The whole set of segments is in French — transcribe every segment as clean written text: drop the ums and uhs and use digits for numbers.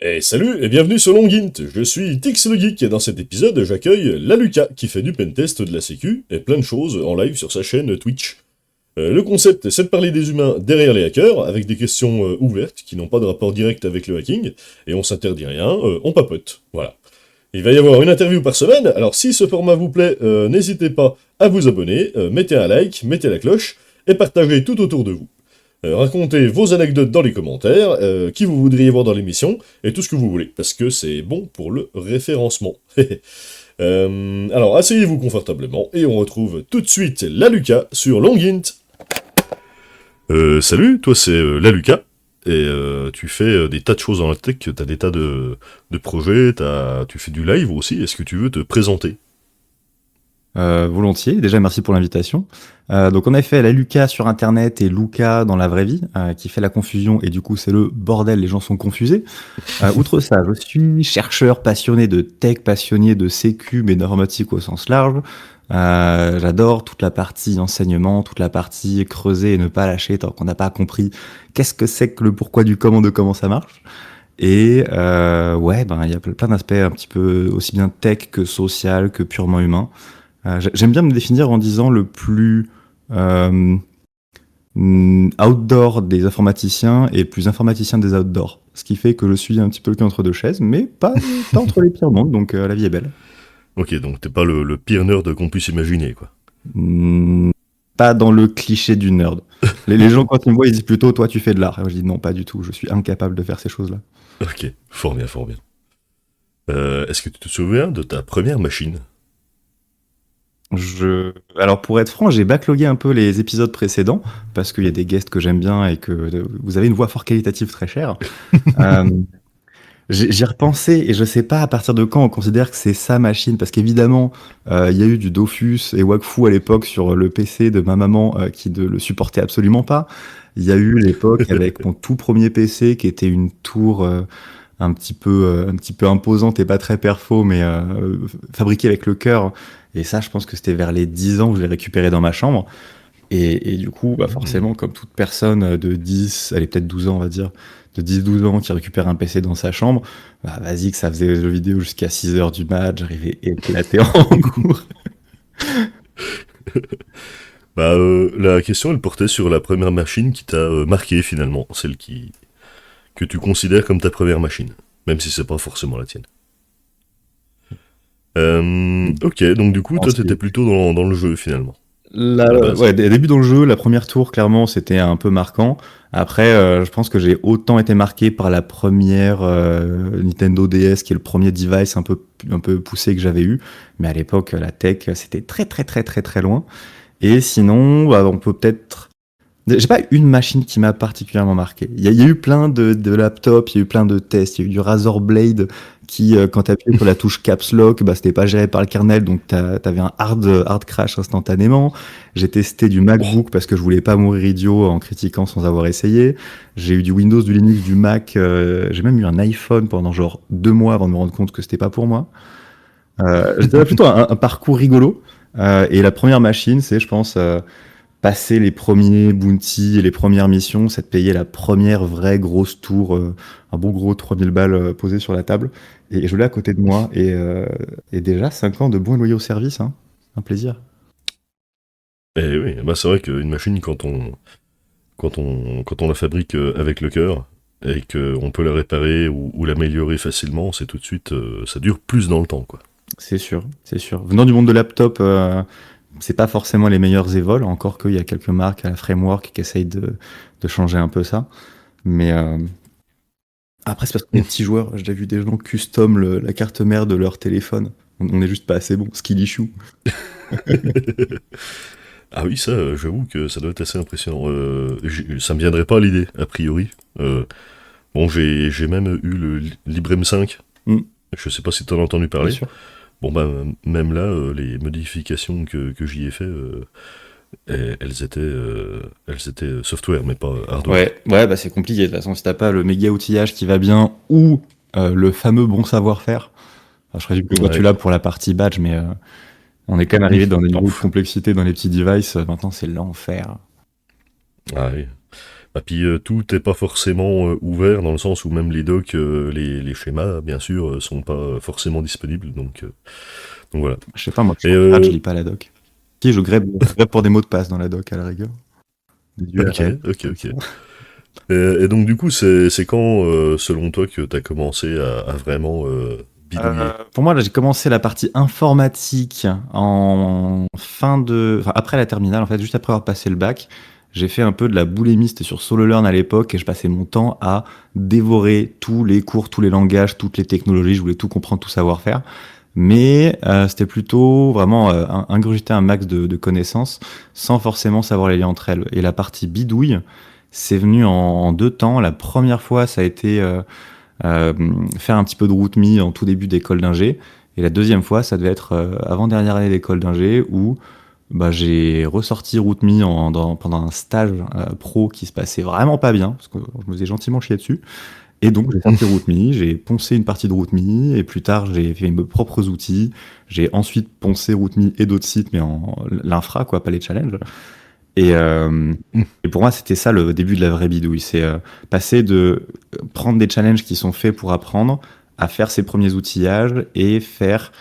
Et salut et bienvenue sur Longint, je suis Tix le Geek et dans cet épisode j'accueille Laluka qui fait du pentest, de la sécu et plein de choses en live sur sa chaîne Twitch. Le concept c'est de parler des humains derrière les hackers avec des questions ouvertes qui n'ont pas de rapport direct avec le hacking et on s'interdit rien, on papote, voilà. Il va y avoir une interview par semaine, alors si ce format vous plaît, n'hésitez pas à vous abonner, mettez un like, mettez la cloche et partagez tout autour de vous. Racontez vos anecdotes dans les commentaires, qui vous voudriez voir dans l'émission, et tout ce que vous voulez, parce que c'est bon pour le référencement. Alors asseyez-vous confortablement, et on retrouve tout de suite Laluka sur Longint. Salut, toi c'est Laluka, et tu fais des tas de choses dans la tech, t'as des tas de projets, tu fais du live aussi, est-ce que tu veux te présenter? Volontiers. Déjà, merci pour l'invitation. Donc, on a fait la Luca sur Internet et Luca dans la vraie vie, qui fait la confusion et du coup, c'est le bordel, les gens sont confusés. Outre ça, je suis chercheur passionné de tech, passionné de sécu, mais d'informatique au sens large. J'adore toute la partie enseignement, toute la partie creuser et ne pas lâcher tant qu'on n'a pas compris qu'est-ce que c'est que le pourquoi du comment de comment ça marche. Et ouais, ben il y a plein d'aspects un petit peu aussi bien tech que social que purement humain. J'aime bien me définir en disant le plus euh, outdoor des informaticiens et le plus informaticien des outdoors. Ce qui fait que je suis un petit peu le cul entre deux chaises, mais pas entre les pires mondes, donc la vie est belle. Ok, donc t'es pas le pire nerd qu'on puisse imaginer, quoi. Hmm, Pas dans le cliché du nerd. Les gens, quand ils me voient, ils disent plutôt, toi, tu fais de l'art. Et moi, je dis non, pas du tout, je suis incapable de faire ces choses-là. Ok, fort bien, fort bien. Est-ce que tu te souviens de ta première machine? Alors pour être franc, j'ai backlogué un peu les épisodes précédents parce qu'il y a des guests que j'aime bien et que vous avez une voix fort qualitative très chère. Euh, J'y repensé et je sais pas à partir de quand on considère que c'est sa machine parce qu'évidemment il y a eu du Dofus et Wakfu à l'époque sur le PC de ma maman qui ne le supportait absolument pas. Il y a eu l'époque avec mon tout premier PC qui était une tour un petit peu imposante et pas très perfo, mais fabriquée avec le cœur. Et ça, je pense que c'était vers les 10 ans que je l'ai récupéré dans ma chambre. Et du coup, bah Hmm. forcément, comme toute personne de 10, allez, peut-être 12 ans, on va dire, de 10-12 ans qui récupère un PC dans sa chambre, bah vas-y que ça faisait le jeu vidéo jusqu'à 6 heures du mat, j'arrivais éclaté en cours. Bah, la question, elle portait sur la première machine qui t'a marqué finalement, que tu considères comme ta première machine, même si c'est pas forcément la tienne. Ok, donc du coup, toi, t'étais plutôt dans le jeu finalement, à la base. Ouais, début dans le jeu, la première tour, clairement, c'était un peu marquant. Après, je pense que j'ai autant été marqué par la première Nintendo DS, qui est le premier device un peu poussé que j'avais eu. Mais à l'époque, la tech, c'était très, très, très, très, très loin. Et sinon, bah, on peut peut-être. J'ai pas une machine qui m'a particulièrement marqué. Il y a eu plein de laptops, il y a eu plein de tests. Il y a eu du Razer Blade qui, quand tu appuyais sur la touche Caps Lock, bah, c'était pas géré par le kernel, donc t'avais un hard crash instantanément. J'ai testé du Oh, MacBook parce que je voulais pas mourir idiot en critiquant sans avoir essayé. J'ai eu du Windows, du Linux, du Mac. J'ai même eu un iPhone pendant genre 2 mois avant de me rendre compte que c'était pas pour moi. J'étais plutôt un parcours rigolo. Et la première machine, c'est, je pense, passer les premiers bounty et les premières missions, c'est de payer la première vraie grosse tour, un bon gros 3000 balles posé sur la table. Et je l'ai à côté de moi. Et déjà 5 ans de bons et loyaux services, hein. Un plaisir. et oui, bah c'est vrai qu'une machine, quand on la fabrique avec le cœur, et qu'on peut la réparer ou l'améliorer facilement, c'est tout de suite, ça dure plus dans le temps, quoi. C'est sûr, c'est sûr. Venant du monde de laptop, c'est pas forcément les meilleurs évols, encore qu'il y a quelques marques à la framework qui essayent de changer un peu ça. Mais après, c'est parce qu'on est petits joueurs. J'ai déjà vu des gens custom la carte mère de leur téléphone. On est juste pas assez bon. Skill issue. Ah oui, ça, j'avoue que ça doit être assez impressionnant. Ça me viendrait pas à l'idée, a priori. Euh, bon, j'ai même eu le Librem 5. Mm, Je sais pas si t'en as entendu bien parler. sûr. Bon, bah, même là, les modifications que j'y ai fait, elles étaient software, mais pas hardware. Ouais, bah c'est compliqué. De toute façon, si t'as pas le méga outillage qui va bien ou le fameux bon savoir-faire. Enfin, je présume que toi tu Ouais. l'as pour la partie badge, mais on est quand même arrivé dans des Oh, niveaux de complexité dans les petits devices. Maintenant, c'est l'enfer. ah oui. Ah, puis tout n'est pas forcément ouvert, dans le sens où même les docs, les schémas, bien sûr, sont pas forcément disponibles, donc voilà. Je sais pas, moi, je Et suis en pirate, je lis pas la doc. Si, je grève pour des mots de passe dans la doc, à la rigueur. Des ok, URL, ok, comme ok. ça. Et donc du coup, c'est quand, selon toi, que t'as commencé à vraiment bidouiller? Pour moi, là, j'ai commencé la partie informatique enfin, après la terminale, en fait, juste après avoir passé le bac. J'ai fait un peu de la boulimie, c'était sur SoloLearn à l'époque, et je passais mon temps à dévorer tous les cours, tous les langages, toutes les technologies, je voulais tout comprendre, tout savoir faire. Mais c'était plutôt vraiment ingurgiter un max de connaissances sans forcément savoir les liens entre elles. Et la partie bidouille, c'est venu en deux temps. La première fois, ça a été euh, faire un petit peu de route-me en tout début d'école d'ingé. Et la deuxième fois, ça devait être avant-dernière année d'école d'ingé où bah, j'ai ressorti route-me pendant un stage pro qui se passait vraiment pas bien, parce que je me faisais gentiment chier dessus. Et donc, j'ai sorti route.me, j'ai poncé une partie de route.me, et plus tard, j'ai fait mes propres outils. J'ai ensuite poncé route.me et d'autres sites, mais en l'infra, quoi, pas les challenges. Et, euh, et pour moi, c'était ça le début de la vraie bidouille. C'est passer de prendre des challenges qui sont faits pour apprendre à faire ses premiers outillages et faire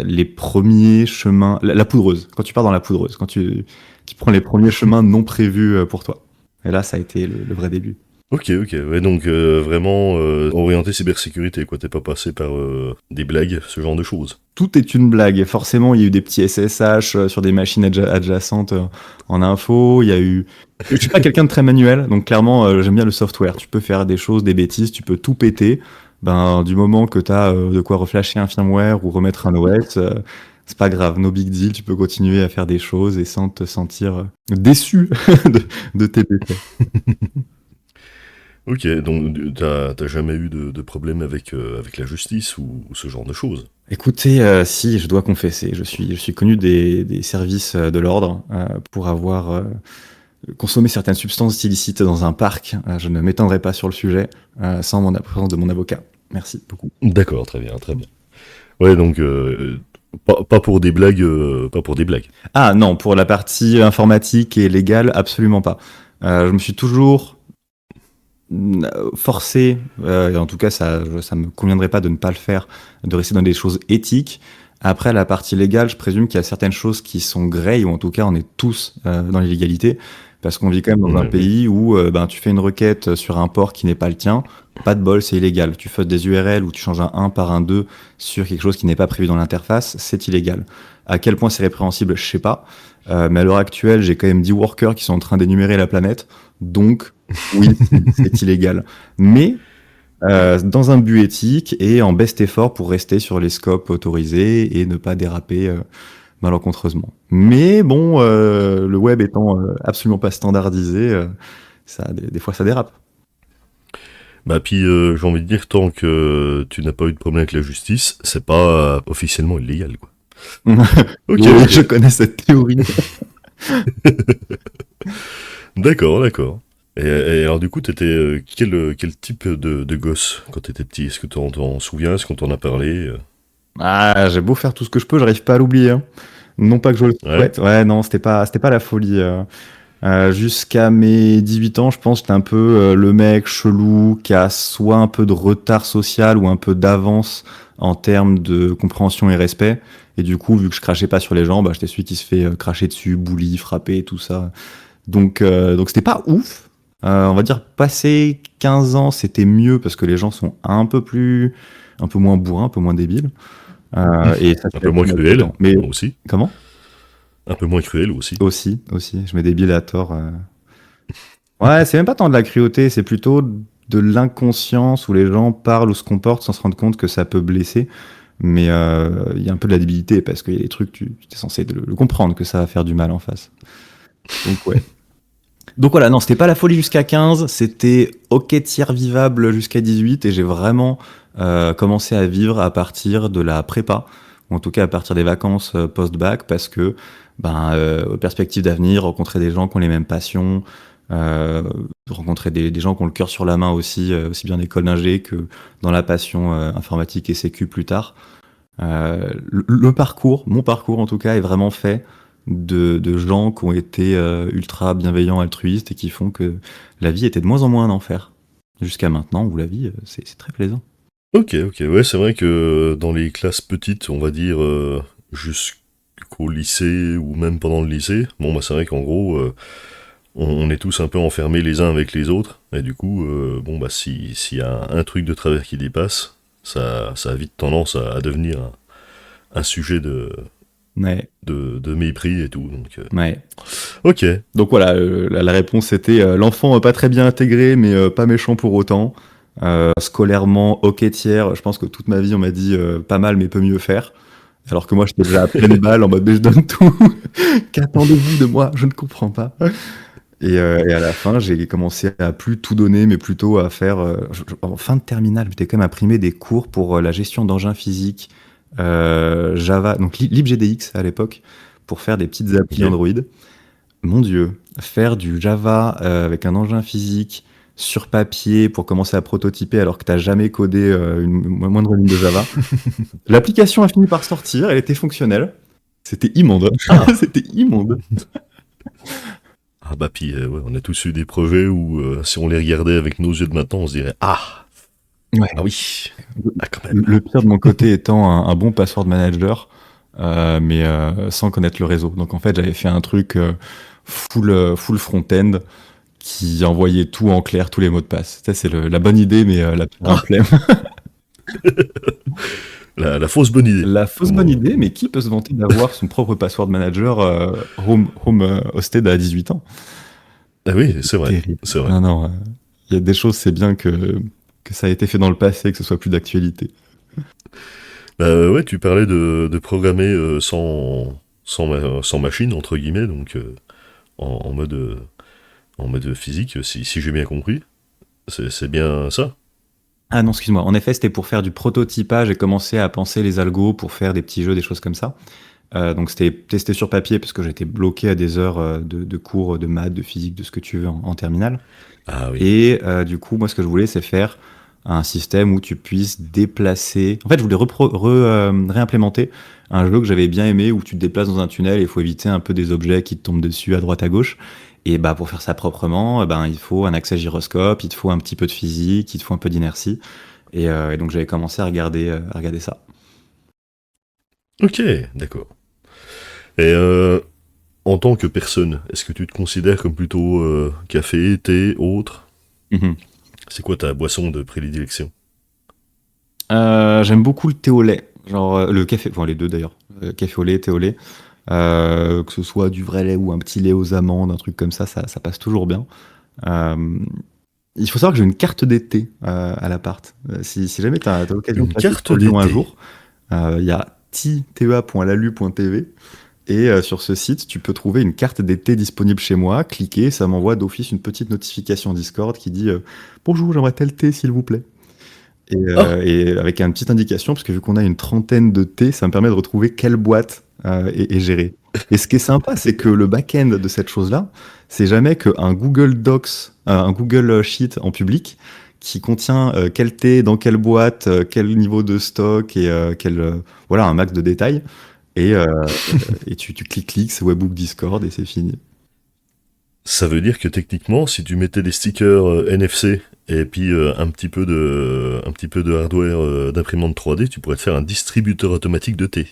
les premiers chemins, la poudreuse. Quand tu pars dans la poudreuse, quand tu prends les premiers chemins non prévus pour toi. Et là, ça a été le vrai début. Ok, ok, ouais, donc vraiment orienté cybersécurité, quoi. T'es pas passé par des blagues, ce genre de choses. Tout est une blague. Forcément, il y a eu des petits SSH sur des machines adjacentes en info. Il y a eu. Je suis pas quelqu'un de très manuel, donc clairement, j'aime bien le software. Tu peux faire des choses, des bêtises, tu peux tout péter. Ben, du moment que tu as de quoi reflasher un firmware ou remettre un OS, c'est pas grave, no big deal. Tu peux continuer à faire des choses et sans te sentir déçu de tes défaites. Ok, donc t'as jamais eu de problème avec la justice ou ce genre de choses? Écoutez, si, je dois confesser, je suis connu des services de l'ordre pour avoir consommer certaines substances illicites dans un parc. Je ne m'étendrai pas sur le sujet sans la présence de mon avocat. Merci beaucoup. D'accord, très bien, très bien. Ouais, donc pas pour des blagues, pas pour des blagues. Ah non, pour la partie informatique et légale, absolument pas. Je me suis toujours forcé, et en tout cas ça me conviendrait pas de ne pas le faire, de rester dans des choses éthiques. Après, la partie légale, je présume qu'il y a certaines choses qui sont grey, ou en tout cas on est tous dans l'illégalité, parce qu'on vit quand même dans un Ouais, ouais. pays où ben, tu fais une requête sur un port qui n'est pas le tien, pas de bol, c'est illégal. Tu fais des URL ou tu changes un 1 par un 2 sur quelque chose qui n'est pas prévu dans l'interface, c'est illégal. À quel point c'est répréhensible, je sais pas. Mais à l'heure actuelle, j'ai quand même 10 workers qui sont en train d'énumérer la planète, donc oui, c'est illégal. Mais dans un but éthique et en best effort pour rester sur les scopes autorisés et ne pas déraper malencontreusement. Mais bon, le web étant absolument pas standardisé, des fois ça dérape. Bah puis j'ai envie de dire, tant que tu n'as pas eu de problème avec la justice, c'est pas officiellement illégal, quoi. Ok, Oui, ok. je connais cette théorie. D'accord, d'accord. Et alors du coup, t'étais quel type de gosse quand t'étais petit? Est-ce que t'en souviens? Est-ce qu'on t'en a parlé? Ah, j'ai beau faire tout ce que je peux, j'arrive pas à l'oublier, hein. Non pas que je le Ouais. souhaite. Ouais, non, c'était pas la folie. Jusqu'à mes 18 ans, je pense que j'étais un peu le mec chelou qui a soit un peu de retard social ou un peu d'avance en termes de compréhension et respect. Et du coup, vu que je crachais pas sur les gens, bah, j'étais celui qui se fait cracher dessus, bully, frapper, tout ça. Donc c'était pas ouf. On va dire, passé 15 ans, c'était mieux parce que les gens sont un peu moins bourrins, un peu moins débiles. Et ça Un s'est peu moins accumulé avec le cruel, temps. Mais aussi. comment? Un peu moins cruel aussi. Aussi. Je mets des billes à tort. Ouais, c'est même pas tant de la cruauté, c'est plutôt de l'inconscience où les gens parlent ou se comportent sans se rendre compte que ça peut blesser. Mais il y a un peu de la débilité parce qu'il y a des trucs, tu es censé le comprendre que ça va faire du mal en face. Donc ouais. Donc voilà, non, c'était pas la folie jusqu'à 15, c'était ok tiers vivable jusqu'à 18 et j'ai vraiment commencé à vivre à partir de la prépa, ou en tout cas à partir des vacances post-bac parce que perspective d'avenir, rencontrer des gens qui ont les mêmes passions, euh, rencontrer des gens qui ont le cœur sur la main aussi, aussi bien d'école d'ingé que dans la passion informatique et sécu plus tard. Le parcours, mon parcours en tout cas, est vraiment fait de gens qui ont été ultra bienveillants, altruistes et qui font que la vie était de moins en moins un enfer. Jusqu'à maintenant où la vie, c'est très plaisant. Ok, ouais, c'est vrai que dans les classes petites, on va dire jusqu'au lycée ou même pendant le lycée, bon, bah c'est vrai qu'en gros, on est tous un peu enfermés les uns avec les autres, et du coup, bon, bah s'il y a un truc de travers qui dépasse, ça a vite tendance à devenir un sujet Ouais, de mépris et tout, donc... ouais. Ok, Donc voilà, la réponse c'était l'enfant pas très bien intégré, mais pas méchant pour autant. Scolairement, ok tiers. Je pense que toute ma vie, on m'a dit pas mal, mais peut mieux faire. Alors que moi, j'étais déjà à pleine balle en mode, mais je donne tout. Qu'attendez-vous de moi? Je ne comprends pas. Et à la fin, j'ai commencé à plus tout donner, mais plutôt à faire. En fin de terminale, je m'étais quand même imprimé des cours pour la gestion d'engins physiques, Java, donc libgdx à l'époque, pour faire des petites applis Ok. Android. Mon Dieu, faire du Java avec un engin physique sur papier pour commencer à prototyper alors que t'as jamais codé une moindre ligne de Java. L'application a fini par sortir, elle était fonctionnelle. C'était immonde. Ah, C'était immonde. ah bah puis, ouais, on a tous eu des projets où, si on les regardait avec nos yeux de maintenant, on se dirait, ah, Ouais. ah oui, ah quand même. Le pire de mon côté étant un bon password manager, mais sans connaître le réseau. Donc en fait, j'avais fait un truc full front-end qui envoyait tout en clair, tous les mots de passe. Ça, c'est la bonne idée, mais la pire Ah, flemme. la fausse bonne idée. La fausse bonne idée, mais qui peut se vanter d'avoir son propre password manager home hosted à 18 ans? Ah oui, c'est vrai, Terrible. c'est vrai. Non, non, il y a des choses, c'est bien que ça a été fait dans le passé, que ce soit plus d'actualité. Bah ouais, tu parlais de programmer sans machine, entre guillemets, donc en en mode physique, si j'ai bien compris. C'est bien ça. Ah non, excuse-moi. En effet, c'était pour faire du prototypage et commencer à penser les algos pour faire des petits jeux, des choses comme ça. Donc c'était testé sur papier parce que j'étais bloqué à des heures de cours de maths, de physique, de ce que tu veux en terminale. Ah oui. Et du coup, moi, ce que je voulais, c'est faire un système où tu puisses déplacer. En fait, je voulais réimplémenter un jeu que j'avais bien aimé où tu te déplaces dans un tunnel et il faut éviter un peu des objets qui te tombent dessus à droite à gauche. Et bah, pour faire ça proprement, ben, il faut un accès gyroscope, il te faut un petit peu de physique, il te faut un peu d'inertie. Et donc, j'avais commencé à regarder ça. Ok, d'accord. Et en tant que personne, est-ce que tu te considères comme plutôt café, thé, autre? Mhm. C'est quoi ta boisson de prédilection? J'aime beaucoup le thé au lait, genre le café, enfin les deux d'ailleurs, café au lait, thé au lait. Que ce soit du vrai lait ou un petit lait aux amandes, un truc comme ça passe toujours bien. Euh, il faut savoir que j'ai une carte d'été à l'appart. Si jamais tu as l'occasion de Une passer carte sur Lyon un d'été. jour, il y a tea.lalu.tv et sur ce site, tu peux trouver une carte d'été disponible chez moi. Cliquer, ça m'envoie d'office une petite notification Discord qui dit bonjour, j'aimerais tel thé s'il vous plaît. Ah, Et avec une petite indication, parce que vu qu'on a une trentaine de thés, ça me permet de retrouver quelle boîte est gérée. Et ce qui est sympa, c'est que le back-end de cette chose-là, c'est jamais qu'un Google Docs, un Google Sheet en public, qui contient quel thé, dans quelle boîte, quel niveau de stock et voilà, un max de détails. Et, euh, et tu cliques, c'est Webbook Discord et c'est fini. ça veut dire que techniquement, si tu mettais des stickers NFC et puis un petit peu de hardware d'imprimante 3D, tu pourrais te faire un distributeur automatique de thé.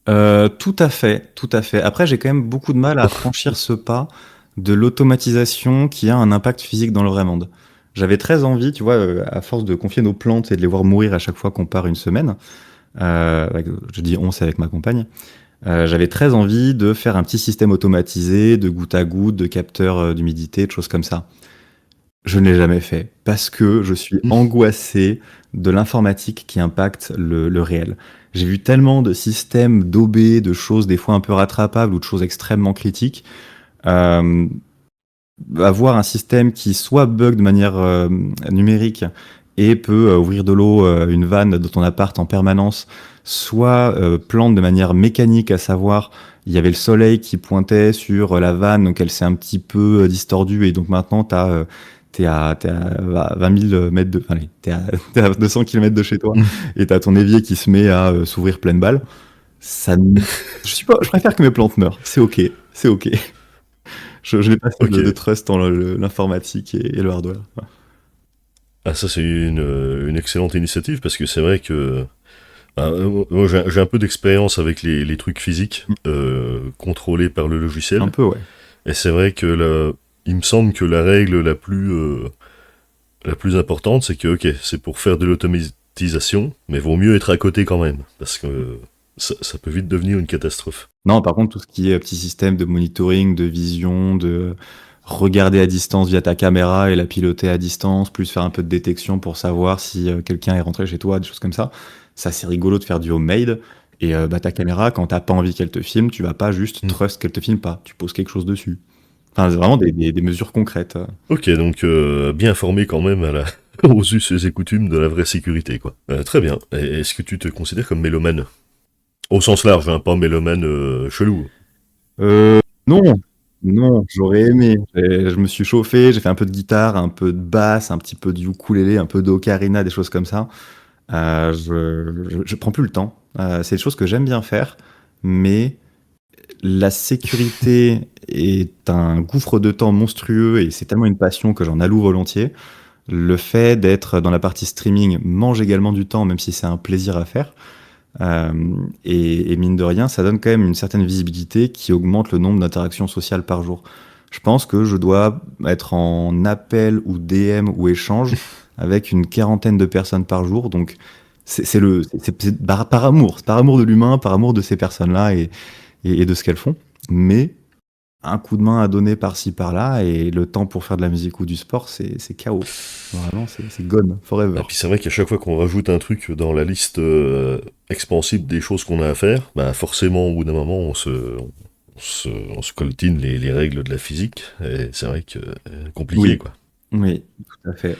Tout à fait, tout à fait. Après, j'ai quand même beaucoup de mal à franchir ce pas de l'automatisation qui a un impact physique dans le vrai monde. J'avais très envie, tu vois, à force de confier nos plantes et de les voir mourir à chaque fois qu'on part une semaine, je dis on, c'est avec ma compagne, j'avais très envie de faire un petit système automatisé de goutte à goutte, de capteur d'humidité, de choses comme ça. Je ne l'ai jamais fait parce que je suis angoissé de l'informatique qui impacte le réel. J'ai vu tellement de systèmes daubés, de choses des fois un peu rattrapables ou de choses extrêmement critiques. Euh, Avoir un système qui soit bug de manière numérique et peut ouvrir de l'eau une vanne de ton appart en permanence, soit plante de manière mécanique, à savoir il y avait le soleil qui pointait sur la vanne, donc elle s'est un petit peu distordue et donc maintenant t'es à 20 000 mètres de, allez, t'es à 200 km de chez toi et t'as ton évier qui se met à s'ouvrir pleine balle. Ça, je préfère que mes plantes meurent. C'est ok, c'est ok. Je n'ai pas assez Ok. de trust dans l'informatique et le hardware. Ah, ça, c'est une excellente initiative parce que c'est vrai que. Moi, j'ai un peu d'expérience avec les trucs physiques contrôlés par le Un logiciel. peu, ouais. Et c'est vrai que il me semble que la règle la plus importante, c'est que, ok, c'est pour faire de l'automatisation, mais vaut mieux être à côté quand même, parce que ça peut vite devenir une catastrophe. Non, par contre, tout ce qui est petit système de monitoring, de vision, de regarder à distance via ta caméra et la piloter à distance, plus faire un peu de détection pour savoir si quelqu'un est rentré chez toi, des choses comme ça c'est rigolo de faire du homemade. Et bah, ta caméra, quand t'as pas envie qu'elle te filme, tu vas pas juste Hmm. trust qu'elle te filme pas. Tu poses quelque chose dessus. Enfin, c'est vraiment des mesures concrètes. Ok, donc bien formé quand même aux us et coutumes de la vraie sécurité, quoi. Très bien. Et est-ce que tu te considères comme mélomane? Au sens large, hein, pas mélomane chelou. Non, non, j'aurais aimé. Je me suis chauffé, j'ai fait un peu de guitare, un peu de basse, un petit peu de ukulélé, un peu d'ocarina, des choses comme ça. Je prends plus le temps. C'est des choses que j'aime bien faire, mais la sécurité est un gouffre de temps monstrueux et c'est tellement une passion que j'en alloue volontiers. Le fait d'être dans la partie streaming mange également du temps, même si c'est un plaisir à faire. Euh, et mine de rien, ça donne quand même une certaine visibilité qui augmente le nombre d'interactions sociales par jour. Je pense que je dois être en appel ou DM ou échange avec une quarantaine de personnes par jour. Donc, c'est par amour. C'est par amour de l'humain, par amour de ces personnes-là et de ce qu'elles font. Mais un coup de main à donner par-ci, par-là, et le temps pour faire de la musique ou du sport, c'est KO. Vraiment, c'est gone, forever. Et puis c'est vrai qu'à chaque fois qu'on rajoute un truc dans la liste expansible des choses qu'on a à faire, bah forcément au bout d'un moment on se coltine les règles de la physique, et c'est vrai que compliqué Oui, quoi. oui, tout à fait.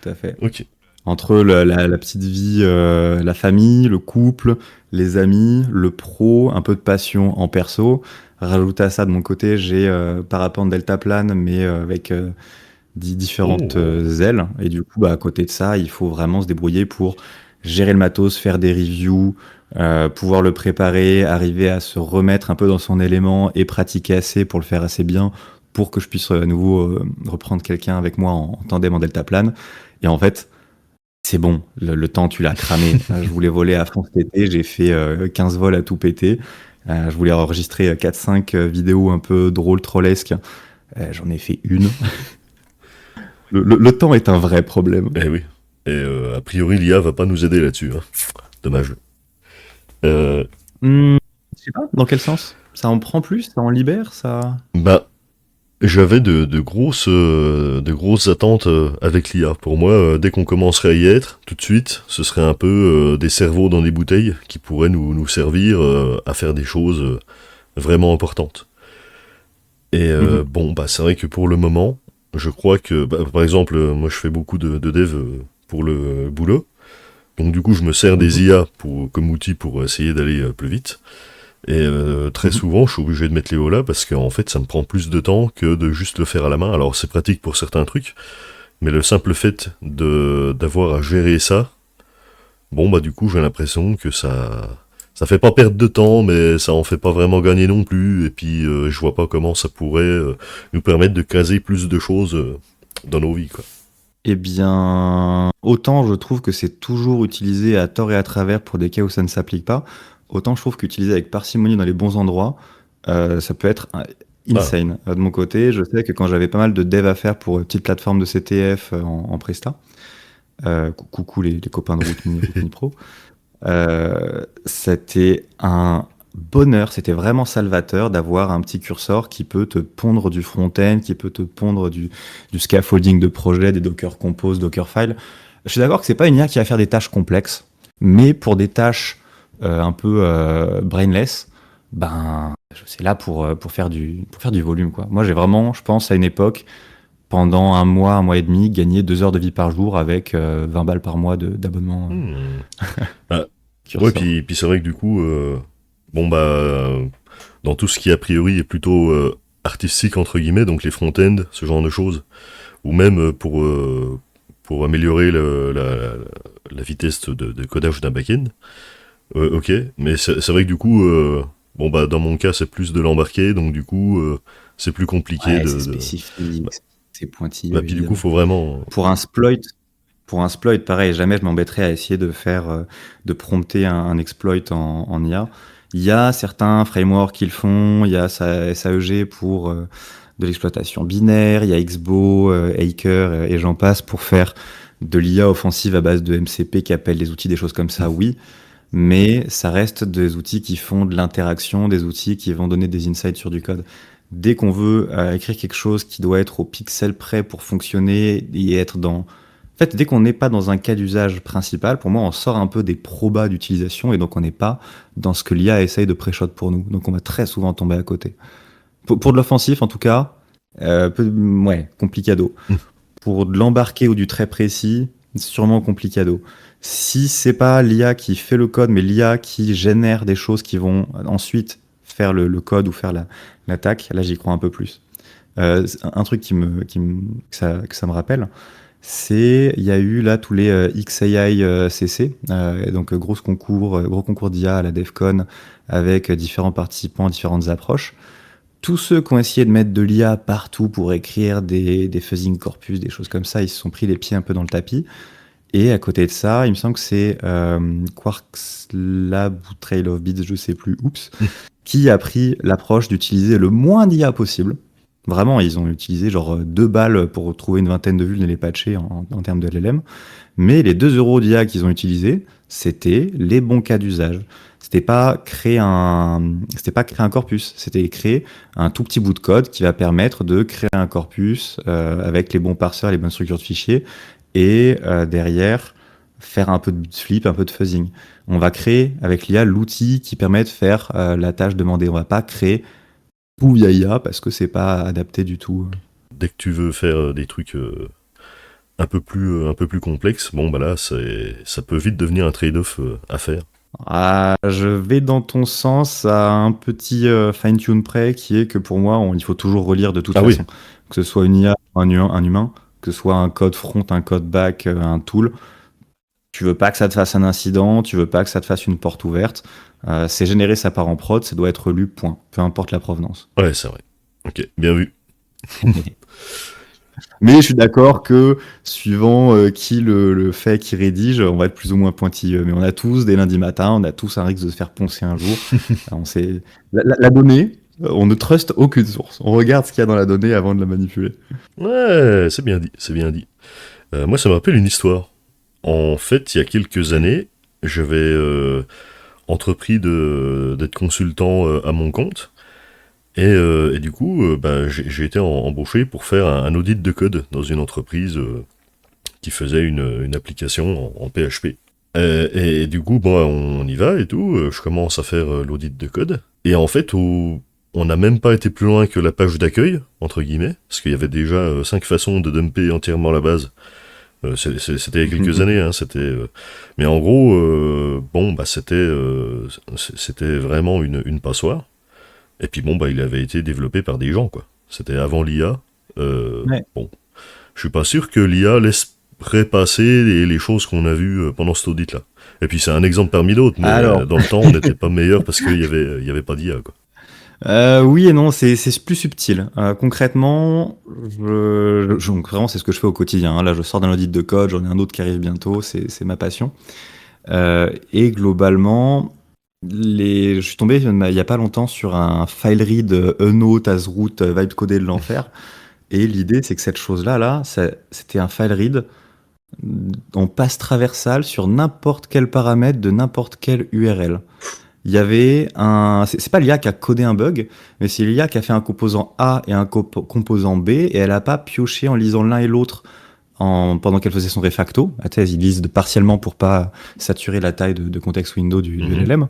Tout à fait. Ok. Entre la petite vie, la famille, le couple, les amis, le pro, un peu de passion en perso. Rajoute à ça, de mon côté, j'ai parapente deltaplane, mais avec différentes Oh. ailes. Et du coup, bah, à côté de ça, il faut vraiment se débrouiller pour gérer le matos, faire des reviews, pouvoir le préparer, arriver à se remettre un peu dans son élément et pratiquer assez pour le faire assez bien pour que je puisse à nouveau reprendre quelqu'un avec moi en tandem en deltaplane. Et en fait, c'est bon, le temps, tu l'as cramé. Je voulais voler à fond cet été, j'ai fait 15 vols à tout péter. Je voulais enregistrer 4-5 vidéos un peu drôles, trollesques. J'en ai fait une. Le temps est un vrai problème. Eh oui. Et a priori l'IA va pas nous aider là-dessus, hein. Dommage. Euh, Je sais pas, dans quel sens? Ça en prend plus? Ça en libère? Ça... Bah j'avais de grosses attentes avec l'IA. Pour moi, dès qu'on commencerait à y être, tout de suite, ce serait un peu des cerveaux dans des bouteilles qui pourraient nous servir à faire des choses vraiment importantes. Et Mhm. bon, bah c'est vrai que pour le moment, je crois que, bah, par exemple, moi je fais beaucoup de dev pour le boulot. Donc du coup, je me sers Mhm. des IA comme outil pour essayer d'aller plus vite. Et très Mhm. souvent, je suis obligé de mettre les hauts là parce qu'en fait, ça me prend plus de temps que de juste le faire à la main. Alors, c'est pratique pour certains trucs, mais le simple fait de d'avoir à gérer ça, bon bah du coup, j'ai l'impression que ça fait pas perdre de temps, mais ça en fait pas vraiment gagner non plus. Et puis, je vois pas comment ça pourrait nous permettre de caser plus de choses dans nos vies, quoi. Eh bien, autant je trouve que c'est toujours utilisé à tort et à travers pour des cas où ça ne s'applique pas, autant je trouve qu'utilisé avec parcimonie dans les bons endroits, ça peut être Ah, insane. De mon côté, je sais que quand j'avais pas mal de dev à faire pour une petite plateforme de CTF en Presta, coucou les copains de Route Me Pro, c'était un bonheur, c'était vraiment salvateur d'avoir un petit curseur qui peut te pondre du front-end, qui peut te pondre du scaffolding de projet, des Docker Compose, Dockerfile. Je suis d'accord que c'est pas une IA qui va faire des tâches complexes, mais pour des tâches un peu brainless, ben c'est là pour faire du volume, quoi. Moi j'ai vraiment, je pense à une époque, pendant un mois et demi, gagné 2 heures de vie par jour avec 20 balles par mois d'abonnement hmm. Ah, ouais, curseur. puis c'est vrai que du coup, bon bah, dans tout ce qui a priori est plutôt artistique entre guillemets, donc les front-end, ce genre de choses, ou même pour améliorer la vitesse de codage d'un back-end, Ok, mais c'est vrai que du coup, bon bah dans mon cas c'est plus de l'embarqué, donc du coup c'est plus compliqué Ouais, c'est de... spécifique, Bah, c'est pointilleux, bah, puis du coup évidemment. faut vraiment... Pour un exploit, pour un exploit, pareil, jamais je m'embêterais à essayer de faire, de prompter un exploit en IA. Il y a certains frameworks qui le font, il y a SAEG pour de l'exploitation binaire, il y a XBO, Aker et j'en passe pour faire de l'IA offensive à base de MCP qui appelle les outils, des choses comme ça, oui. Mais ça reste des outils qui font de l'interaction, des outils qui vont donner des insights sur du code. Dès qu'on veut écrire quelque chose qui doit être au pixel près pour fonctionner et être dans... En fait, dès qu'on n'est pas dans un cas d'usage principal, pour moi, on sort un peu des probas d'utilisation et donc on n'est pas dans ce que l'IA essaye de pré-shot pour nous. Donc on va très souvent tomber à côté. Pour de l'offensif, en tout cas, ouais, complicado. Pour de l'embarqué ou du très précis, sûrement complicado. Si c'est pas l'IA qui fait le code, mais l'IA qui génère des choses qui vont ensuite faire le code ou faire l'attaque, là j'y crois un peu plus. Un truc que ça me rappelle, c'est il y a eu là tous les XAI CC, donc gros concours d'IA à la DevCon avec différents participants, différentes approches. Tous ceux qui ont essayé de mettre de l'IA partout pour écrire des fuzzing corpus, des choses comme ça, ils se sont pris les pieds un peu dans le tapis. Et à côté de ça, il me semble que c'est Quarks Lab ou Trail of Bits, je sais plus, oups, qui a pris l'approche d'utiliser le moins d'IA possible. Vraiment, ils ont utilisé genre 2 balles pour trouver une vingtaine de vues et les patcher en termes de LLM. Mais les 2 euros d'IA qu'ils ont utilisés, c'était les bons cas d'usage. C'était pas créer un corpus, c'était créer un tout petit bout de code qui va permettre de créer un corpus avec les bons parseurs, les bonnes structures de fichiers et derrière faire un peu de flip, un peu de fuzzing. On va créer avec l'IA l'outil qui permet de faire la tâche demandée. On va pas créer tout via IA parce que c'est pas adapté du tout. Dès que tu veux faire des trucs un peu plus complexes, bon bah là ça peut vite devenir un trade-off à faire. Ah, je vais dans ton sens à un petit fine-tune près qui est que pour moi, il faut toujours relire de toute Ah oui, façon. Que ce soit une IA, un humain, que ce soit un code front, un code back, un tool. Tu veux pas que ça te fasse un incident, tu veux pas que ça te fasse une porte ouverte. C'est généré, ça part en prod, ça doit être lu, point. Peu importe la provenance. ouais c'est vrai. Ok, bien vu. Mais je suis d'accord que suivant qui le fait, qui rédige, on va être plus ou moins pointilleux. Mais on a tous des lundis matins, on a tous un risque de se faire poncer un jour. On sait... la donnée, on ne truste aucune source. On regarde ce qu'il y a dans la donnée avant de la manipuler. Ouais, c'est bien dit, c'est bien dit. Moi ça me rappelle une histoire. En fait, il y a quelques années, j'avais entrepris d'être consultant à mon compte. Et du coup, bah, j'ai été embauché pour faire un audit de code dans une entreprise qui faisait une application en PHP. Et du coup, bon, on y va et tout. Je commence à faire l'audit de code. Et en fait, on n'a même pas été plus loin que la page d'accueil, entre guillemets, parce qu'il y avait déjà 5 façons de dumper entièrement la base. C'était il y a quelques années, hein, mais en gros, bon, bah, c'était vraiment une passoire. Et puis bon, bah, il avait été développé par des gens, quoi. C'était avant l'IA. Ouais. Bon, je suis pas sûr que l'IA laisse prépasser les choses qu'on a vues pendant cet audit-là. Et puis c'est un exemple parmi d'autres, mais Alors, dans le temps, on n'était pas meilleur parce qu'il y avait pas d'IA, quoi. oui et non, c'est plus subtil. Concrètement, donc vraiment, c'est ce que je fais au quotidien, hein. Là, je sors d'un audit de code, j'en ai un autre qui arrive bientôt, c'est ma passion. Et globalement, je suis tombé il y a pas longtemps sur un file read Uno, Tazroot, vibe codé de l'enfer. Et l'idée, c'est que cette chose-là, c'était un file read en passe traversale sur n'importe quel paramètre de n'importe quelle URL. Il y avait c'est pas l'IA qui a codé un bug, mais c'est l'IA qui a fait un composant A et un composant B, et elle a pas pioché en lisant l'un et l'autre pendant qu'elle faisait son refacto. À thèse, ils lisent partiellement pour pas saturer la taille de contexte window du LLM.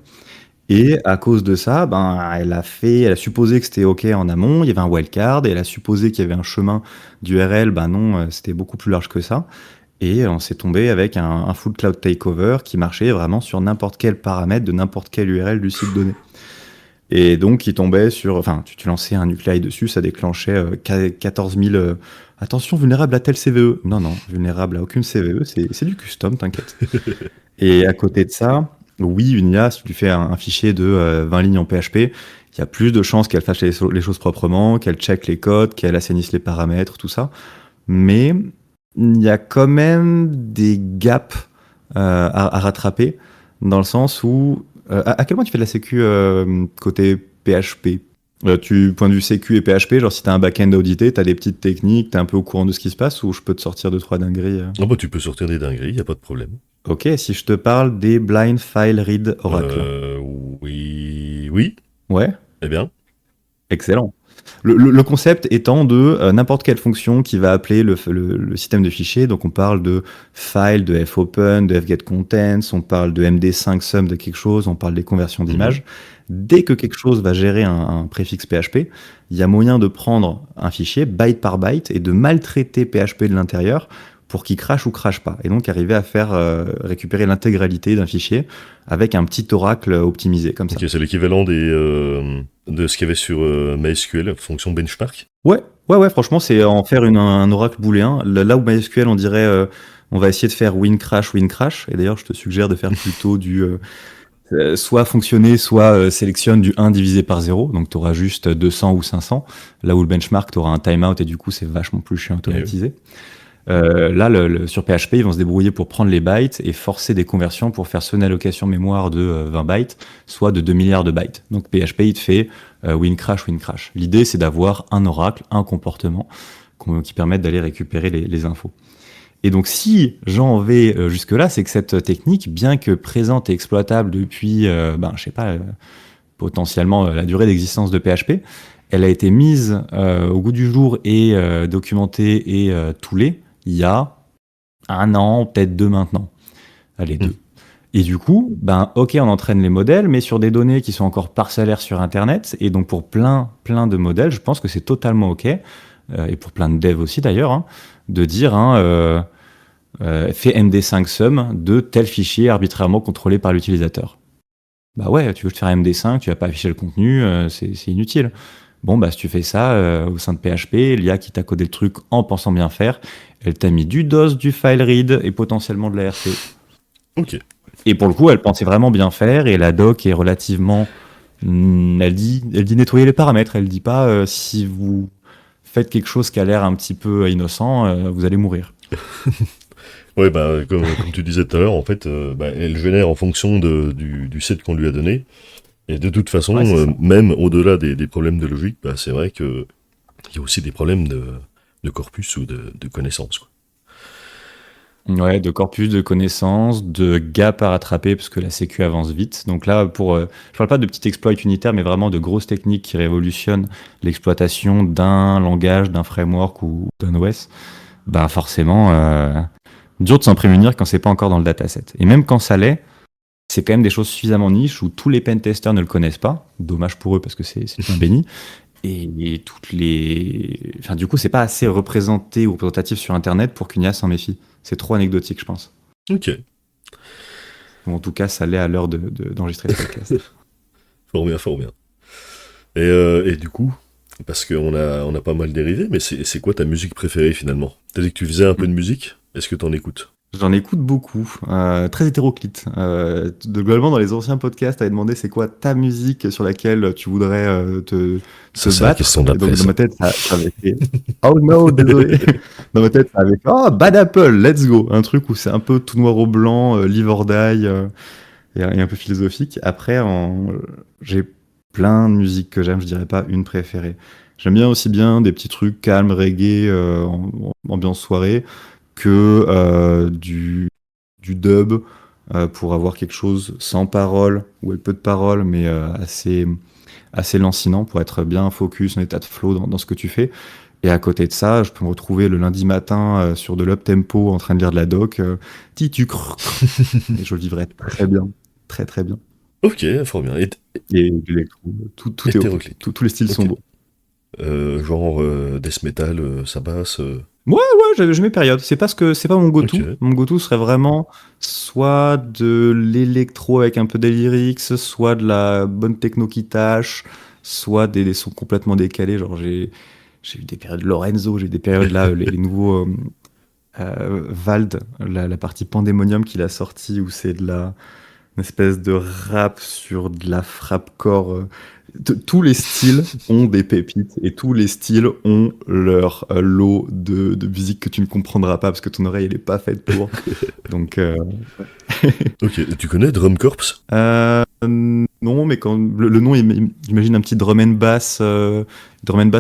Et à cause de ça, ben, elle a supposé que c'était OK en amont, il y avait un wildcard, et elle a supposé qu'il y avait un chemin d'URL, ben non, c'était beaucoup plus large que ça. Et on s'est tombé avec un full cloud takeover qui marchait vraiment sur n'importe quel paramètre de n'importe quelle URL du site donné. Et donc, il tombait sur, enfin, tu lançais un nuclei dessus, ça déclenchait 14 000, attention, vulnérable à tel CVE. Non, non, vulnérable à aucune CVE, c'est du custom, t'inquiète. Et à côté de ça, Oui, une IA, si tu lui fais un fichier de 20 lignes en PHP, il y a plus de chances qu'elle fasse les choses proprement, qu'elle check les codes, qu'elle assainisse les paramètres, tout ça. Mais il y a quand même des gaps à rattraper, dans le sens où... à quel point tu fais de la sécu côté PHP? Point de vue sécu et PHP, genre si t'as un back-end audité, t'as des petites techniques, t'es un peu au courant de ce qui se passe, ou je peux te sortir 2-3 dingueries Ah bah tu peux sortir des dingueries, y a pas de problème. Ok, si je te parle des Blind File Read Oracle. Oui, Ouais, eh bien. excellent. Le concept étant de n'importe quelle fonction qui va appeler le système de fichiers. Donc on parle de file, de fopen, de fgetContents, on parle de md5sum de quelque chose, on parle des conversions d'images. Dès que quelque chose va gérer un préfixe PHP, il y a moyen de prendre un fichier byte par byte et de maltraiter PHP de l'intérieur pour qu'il crache ou crache pas. Et donc arriver à faire récupérer l'intégralité d'un fichier avec un petit oracle optimisé comme ça. Ok, c'est l'équivalent de ce qu'il y avait sur MySQL, fonction benchmark. Ouais, franchement, c'est en faire un oracle booléen. Là où MySQL, on dirait, on va essayer de faire win crash. Et d'ailleurs, je te suggère de faire plutôt du soit fonctionner, soit sélectionne du 1 divisé par 0. Donc, tu auras juste 200 ou 500. Là où le benchmark, tu auras un timeout et du coup, c'est vachement plus chiant à automatiser. Là, sur PHP, ils vont se débrouiller pour prendre les bytes et forcer des conversions pour faire soit une allocation mémoire de 20 bytes, soit de 2 milliards de bytes. Donc PHP, il te fait win crash. L'idée, c'est d'avoir un oracle, un comportement qui permettent d'aller récupérer les infos. Et donc, si j'en vais jusque-là, c'est que cette technique, bien que présente et exploitable depuis, je sais pas, potentiellement la durée d'existence de PHP, elle a été mise au goût du jour et documentée et toolée il y a 1 an, peut-être 2 maintenant. Allez, 2. Et du coup, ok, on entraîne les modèles, mais sur des données qui sont encore parcellaires sur Internet. Et donc, pour plein de modèles, je pense que c'est totalement ok, et pour plein de devs aussi d'ailleurs, de dire, fais MD5sum de tel fichier arbitrairement contrôlé par l'utilisateur. Bah ouais, tu veux te faire MD5, tu vas pas afficher le contenu, c'est inutile. Bon, si tu fais ça au sein de PHP, l'IA qui t'a codé le truc en pensant bien faire, elle t'a mis du DOS, du file read et potentiellement de la RC. Ok. Et pour le coup, elle pensait vraiment bien faire et la doc est relativement... elle dit nettoyer les paramètres, elle dit pas si vous faites quelque chose qui a l'air un petit peu innocent, vous allez mourir. Ouais, comme tu disais tout à l'heure, en fait, elle génère en fonction du set qu'on lui a donné. Et de toute façon, même au-delà des problèmes de logique, c'est vrai qu'il y a aussi des problèmes de corpus ou de connaissances, quoi. Ouais, de corpus, de connaissances, de gap à rattraper parce que la sécu avance vite. Donc là, je parle pas de petits exploits unitaires, mais vraiment de grosses techniques qui révolutionnent l'exploitation d'un langage, d'un framework ou d'un OS. Forcément, dur de s'en prémunir quand c'est pas encore dans le dataset. Et même quand ça l'est, c'est quand même des choses suffisamment niches où tous les pentesters ne le connaissent pas. Dommage pour eux parce que c'est bien béni. Et du coup, c'est pas assez représenté ou représentatif sur Internet pour qu'une IA s'en méfie. C'est trop anecdotique, je pense. Ok. Ou en tout cas, ça l'est à l'heure d'enregistrer le podcast. Fort bien. Et du coup, parce qu'on a pas mal dérivé, mais c'est quoi ta musique préférée finalement? T'as dit que tu faisais un peu de musique, est-ce que t'en écoutes? J'en écoute beaucoup, très hétéroclite. Globalement, dans les anciens podcasts, t'avais demandé c'est quoi ta musique sur laquelle tu voudrais te battre. La question Et donc d'après, dans ma tête, ça avait fait oh no, désolé. Dans ma tête, ça avait fait oh Bad Apple, let's go. Un truc où c'est un peu tout noir au blanc, live or die, et un peu philosophique. Après, j'ai plein de musiques que j'aime, je dirais pas une préférée. J'aime bien aussi bien des petits trucs calmes, reggae, en ambiance soirée, que du dub pour avoir quelque chose sans parole ou avec peu de paroles, mais assez lancinant pour être bien focus, en état de flow dans ce que tu fais. Et à côté de ça, je peux me retrouver le lundi matin sur de l'up tempo en train de lire de la doc, et je le vivrais très bien, très très bien. Ok, fort bien. Et l'électro, tout est ok. Tous les styles sont beaux. Genre death metal, ça basse. Ouais, j'ai mes périodes. C'est pas mon go-to. Ok. Mon go-to serait vraiment soit de l'électro avec un peu des lyrics, soit de la bonne techno qui tâche, soit des sons complètement décalés. Genre j'ai eu des périodes Lorenzo, j'ai eu des périodes là, les nouveaux Vald, la partie Pandemonium qu'il a sorti où c'est de la une espèce de rap sur de la frappe-core. Tous les styles ont des pépites et tous les styles ont leur lot de musique que tu ne comprendras pas parce que ton oreille elle est pas faite pour. Donc Ok, tu connais Drum Corps? non, mais quand le nom, imagine un petit drum and bass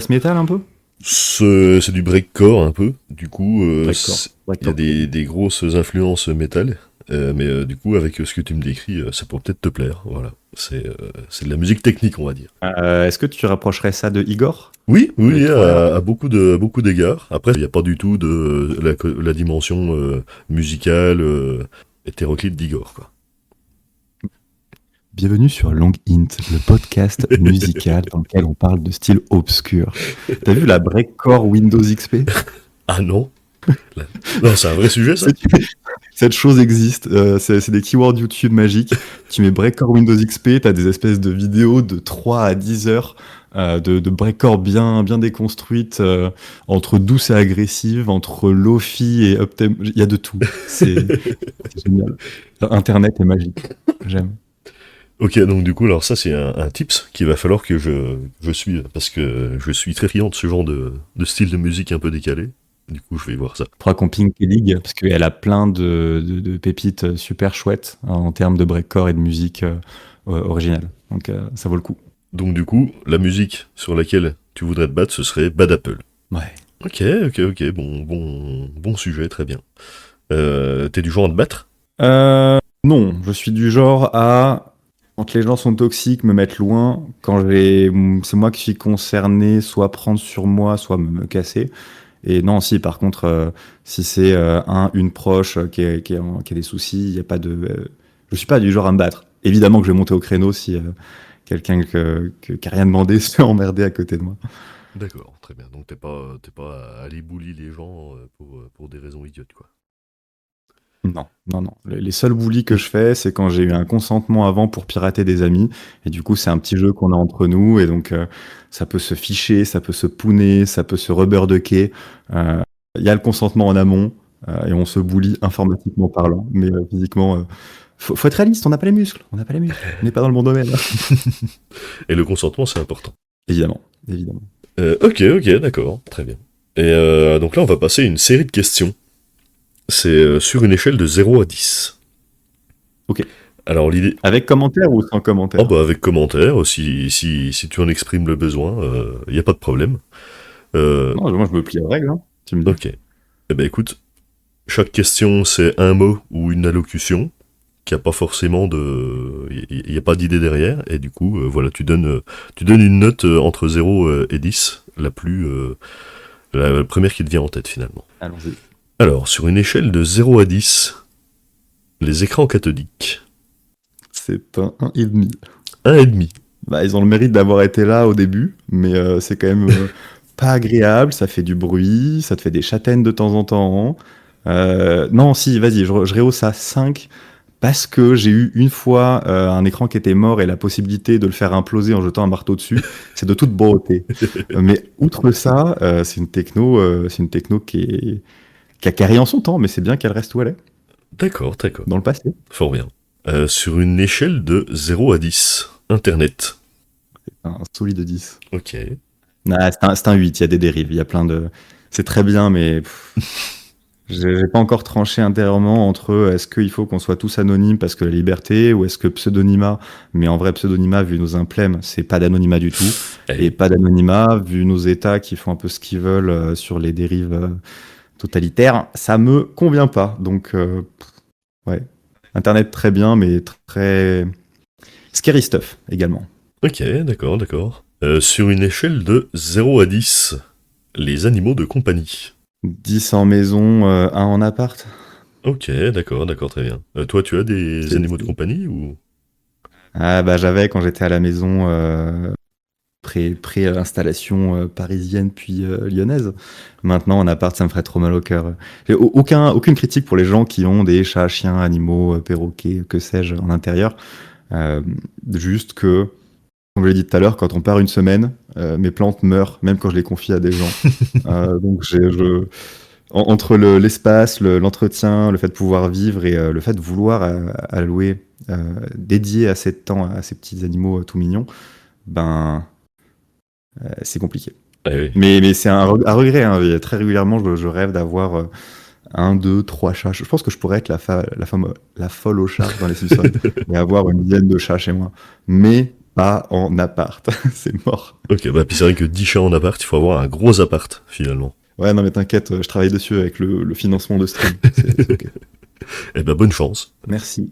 métal un peu. C'est du breakcore un peu, du coup, D'accord. il y a des grosses influences métal, mais du coup, avec ce que tu me décris, ça pourrait peut-être te plaire, voilà. C'est de la musique technique, on va dire. Est-ce que tu rapprocherais ça de Igor? Oui, oui, Voilà. à beaucoup d'égards. Après, il n'y a pas du tout de la dimension musicale hétéroclite d'Igor, quoi. Bienvenue sur Long Int, le podcast musical dans lequel on parle de style obscur. T'as vu la breakcore Windows XP? Ah non? Là- Non, c'est un vrai sujet, ça? Cette chose existe, c'est des keywords YouTube magiques. Tu mets breakcore Windows XP, t'as des espèces de vidéos de 3 à 10 heures de breakcore bien déconstruites, entre douce et agressive, entre lofi et uptempo. Il y a de tout. C'est génial. Internet est magique. J'aime. Ok, donc du coup, alors ça, c'est un tips qu'il va falloir que je suive, parce que je suis très friand de ce genre de style de musique un peu décalé. Du coup, je vais voir ça. Faudra qu'on ping Kelly parce qu'elle a plein de pépites super chouettes en termes de breakcore et de musique originale. Donc ça vaut le coup. Donc du coup, la musique sur laquelle tu voudrais te battre, ce serait Bad Apple. Ouais. Ok, bon sujet, très bien. T'es du genre à te battre? Non, je suis du genre à, quand les gens sont toxiques, me mettre loin. C'est moi qui suis concerné, soit prendre sur moi, soit me casser. Et non, si par contre, si c'est une proche qui a des soucis, il y a pas de. Je suis pas du genre à me battre. Évidemment que je vais monter au créneau si quelqu'un qui a rien demandé se fait emmerder à côté de moi. D'accord, très bien. Donc t'es pas à aller bully les gens pour des raisons idiotes, quoi. Non, non, non. Les seuls bullies que je fais, c'est quand j'ai eu un consentement avant pour pirater des amis. Et du coup, c'est un petit jeu qu'on a entre nous. Et donc, ça peut se ficher, ça peut se pouner, ça peut se rubberducker. Il y a le consentement en amont. Et on se bully informatiquement parlant. Mais physiquement, faut être réaliste. On n'a pas les muscles. On n'a pas les muscles. On n'est pas dans le bon domaine. Et le consentement, c'est important. Évidemment, évidemment. Ok, d'accord, très bien. Et donc là, on va passer à une série de questions. C'est sur une échelle de 0 à 10. Ok. Alors l'idée... Avec commentaire ou sans Oh commentaire? bah avec commentaire, si tu en exprimes le besoin, il n'y a pas de problème. Non, moi, je me plie aux règles, hein. Tu me dis. Ok. Eh ben écoute, chaque question c'est un mot ou une allocution, qui a pas forcément de... Il n'y a pas d'idée derrière, et du coup, voilà, tu donnes une note entre 0 et 10, la première qui te vient en tête finalement. Allons-y. Alors, sur une échelle de 0 à 10, les écrans cathodiques, C'est un 1,5. 1,5. Bah, ils ont le mérite d'avoir été là au début, mais c'est quand même pas agréable, ça fait du bruit, ça te fait des châtaignes de temps en temps. Non, si, vas-y, je rehausse à 5 parce que j'ai eu une fois un écran qui était mort et la possibilité de le faire imploser en jetant un marteau dessus. C'est de toute beauté. Mais outre ça, c'est une techno qui a carré en son temps, mais c'est bien qu'elle reste où elle est, D'accord, dans le passé. fort bien. Sur une échelle de 0 à 10, Internet. Un solide 10. Ok. Ah, c'est un 8, il y a des dérives, il y a plein de... C'est très bien, mais j'ai pas encore tranché intérieurement entre est-ce qu'il faut qu'on soit tous anonymes parce que la liberté, ou est-ce que pseudonymat, mais en vrai pseudonymat, vu nos implèmes, c'est pas d'anonymat du tout, Eh, et pas d'anonymat, vu nos États qui font un peu ce qu'ils veulent sur les dérives totalitaires, ça me convient pas. Donc, ouais. Internet très bien, mais très... Scary stuff également. ok, d'accord. Sur une échelle de 0 à 10, les animaux de compagnie. 10 en maison, 1 en appart. Ok, d'accord, très bien. Toi, tu as des C'est- animaux de compagnie ou... Ah bah j'avais quand j'étais à la maison pré l'installation parisienne puis lyonnaise. Maintenant en appart ça me ferait trop mal au cœur. J'ai aucune critique pour les gens qui ont des chats, chiens, animaux, perroquets, que sais-je en intérieur. Euh, Juste que, comme je l'ai dit tout à l'heure, quand on part une semaine, mes plantes meurent même quand je les confie à des gens. Donc Entre l'espace, l'entretien, le fait de pouvoir vivre et le fait de vouloir allouer, dédier assez de temps à ces petits animaux tout mignons, ben, c'est compliqué. Ah oui. Mais c'est à regret, hein. Très régulièrement, je rêve d'avoir un, deux, trois chats. Je pense que je pourrais être la folle aux chats dans les Simpsons et avoir une dizaine de chats chez moi. Mais pas en appart. C'est mort. Ok, bah puis c'est vrai que 10 chats en appart, il faut avoir un gros appart, finalement. Ouais, non, mais t'inquiète, je travaille dessus avec le financement de stream. C'est ok. Eh ben, bonne chance. Merci.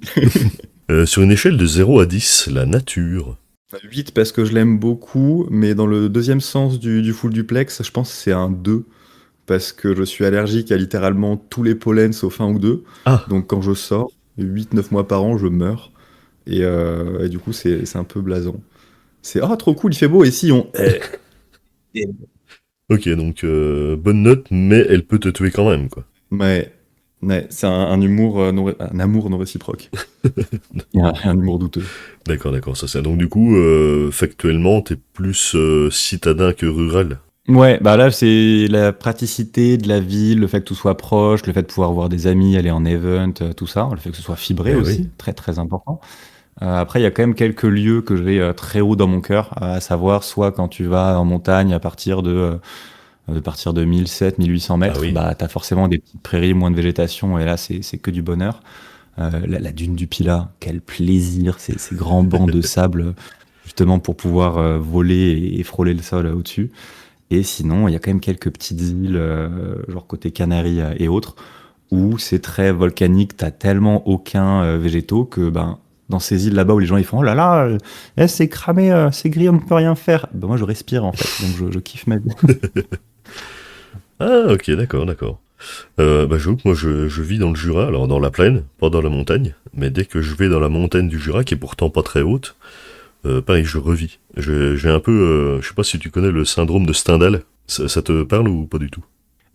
Sur une échelle de 0 à 10, la nature. 8 parce que je l'aime beaucoup, mais dans le deuxième sens du full duplex, je pense que c'est un 2 parce que je suis allergique à littéralement tous les pollens sauf un ou deux. Ah, Donc quand je sors, 8-9 mois par an, je meurs. Et du coup, c'est un peu blasant. C'est ah, trop cool, il fait beau, et si on. ok, donc bonne note, mais elle peut te tuer quand même, quoi. Ouais, ouais, c'est un humour, un amour non réciproque. Et un humour douteux. D'accord, ça c'est. Donc du coup, factuellement, t'es plus citadin que rural. Ouais, bah là, c'est la praticité de la ville, le fait que tout soit proche, le fait de pouvoir voir des amis, aller en event, tout ça, le fait que ce soit fibré Eh aussi, oui. très très important. Après, il y a quand même quelques lieux que j'ai très haut dans mon cœur, à savoir soit quand tu vas en montagne à partir de 1700, 1800 Ah mètres, oui. bah t'as forcément des petites prairies, moins de végétation, et là c'est que du bonheur. La dune du Pilat, quel plaisir, ces grands bancs de sable, justement pour pouvoir voler et frôler le sol au-dessus. Et sinon, il y a quand même quelques petites îles, genre côté Canaries et autres, où c'est très volcanique, t'as tellement aucun végétaux que ben dans ces îles là-bas où les gens ils font oh là là, c'est cramé, c'est gris, on ne peut rien faire. Ben moi je respire en fait, donc je kiffe ma vie. Ah, ok, d'accord. Bah, j'avoue que moi, je vis dans le Jura, alors dans la plaine, pas dans la montagne, mais dès que je vais dans la montagne du Jura, qui est pourtant pas très haute, pareil, je revis. J'ai un peu, je sais pas si tu connais le syndrome de Stendhal. Ça te parle ou pas du tout?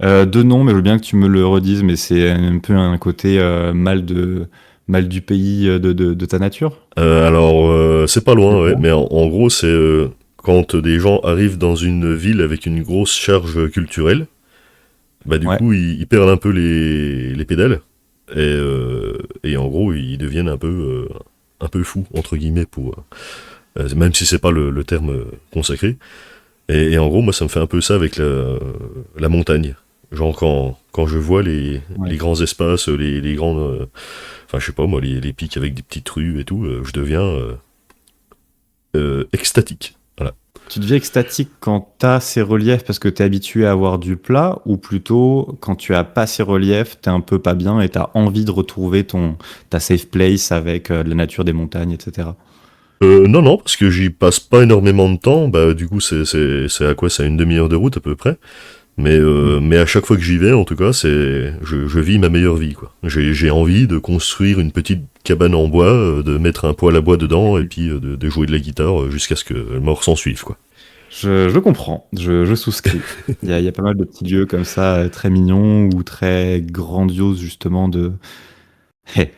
De nom, mais je veux bien que tu me le redises, mais c'est un peu un côté mal du pays de ta nature. Alors, c'est pas C'est loin, ouais, ça. mais en gros, c'est quand des gens arrivent dans une ville avec une grosse charge culturelle, bah du Ouais. coup, ils perdent un peu les pédales, et en gros, ils deviennent un peu fous, entre guillemets, même si c'est pas le terme consacré. Et en gros, moi, ça me fait un peu ça avec la montagne. Genre, quand je vois Ouais. les grands espaces, les grandes. Enfin, je sais pas, moi, les pics avec des petites rues et tout, je deviens extatique. Voilà. Tu deviens extatique quand tu as ces reliefs parce que tu es habitué à avoir du plat, ou plutôt quand tu as pas ces reliefs, tu es un peu pas bien et tu as envie de retrouver ta safe place avec la nature des montagnes, etc. Non, parce que j'y passe pas énormément de temps. Bah, du coup, c'est à quoi? C'est à une demi-heure de route à peu près. Mm. Mais à chaque fois que j'y vais, en tout cas, je vis ma meilleure vie, quoi. J'ai envie de construire une petite cabane en bois, de mettre un poêle à bois dedans, et puis de jouer de la guitare jusqu'à ce que la mort s'en suive, quoi. Je comprends, je souscris. Il y a pas mal de petits lieux comme ça, très mignons ou très grandioses, justement. Hey,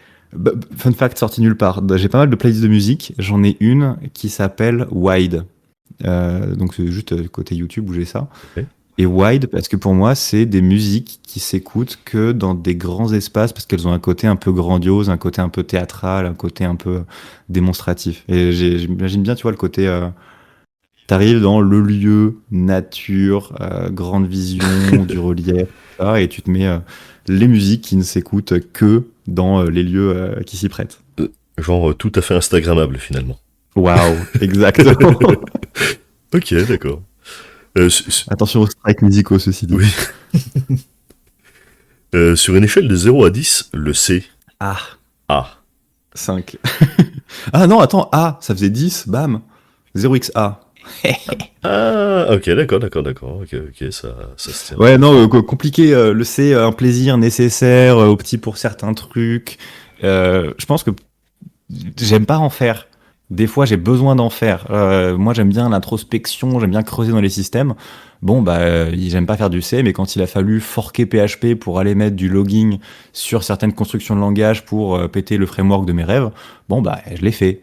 fun fact sorti nulle part. J'ai pas mal de playlists de musique. J'en ai une qui s'appelle Wide. Donc c'est juste côté YouTube où j'ai ça. Ok. Et wide, parce que pour moi, c'est des musiques qui s'écoutent que dans des grands espaces, parce qu'elles ont un côté un peu grandiose, un côté un peu théâtral, un côté un peu démonstratif. Et j'imagine bien, tu vois, le côté... t'arrives dans le lieu, nature, grande vision, du relief, tout ça, et tu te mets les musiques qui ne s'écoutent que dans les lieux qui s'y prêtent. Genre tout à fait Instagrammable, finalement. Waouh, exactement. Ok, d'accord. Attention aux strikes musicaux, ceci dit. Oui. Sur une échelle de 0 à 10, le C. Ah, A. 5. Ah non, attends, A, ça faisait 10, bam. 0xa. Ah, ok, d'accord. Ok, ça se tient. Ouais, non, compliqué. Le C, un plaisir nécessaire, au petit pour certains trucs. Je pense que j'aime pas en faire. Des fois, j'ai besoin d'en faire. Moi, j'aime bien l'introspection, j'aime bien creuser dans les systèmes. Bon, bah, j'aime pas faire du C, mais quand il a fallu forquer PHP pour aller mettre du logging sur certaines constructions de langage pour péter le framework de mes rêves, bon, bah, je l'ai fait.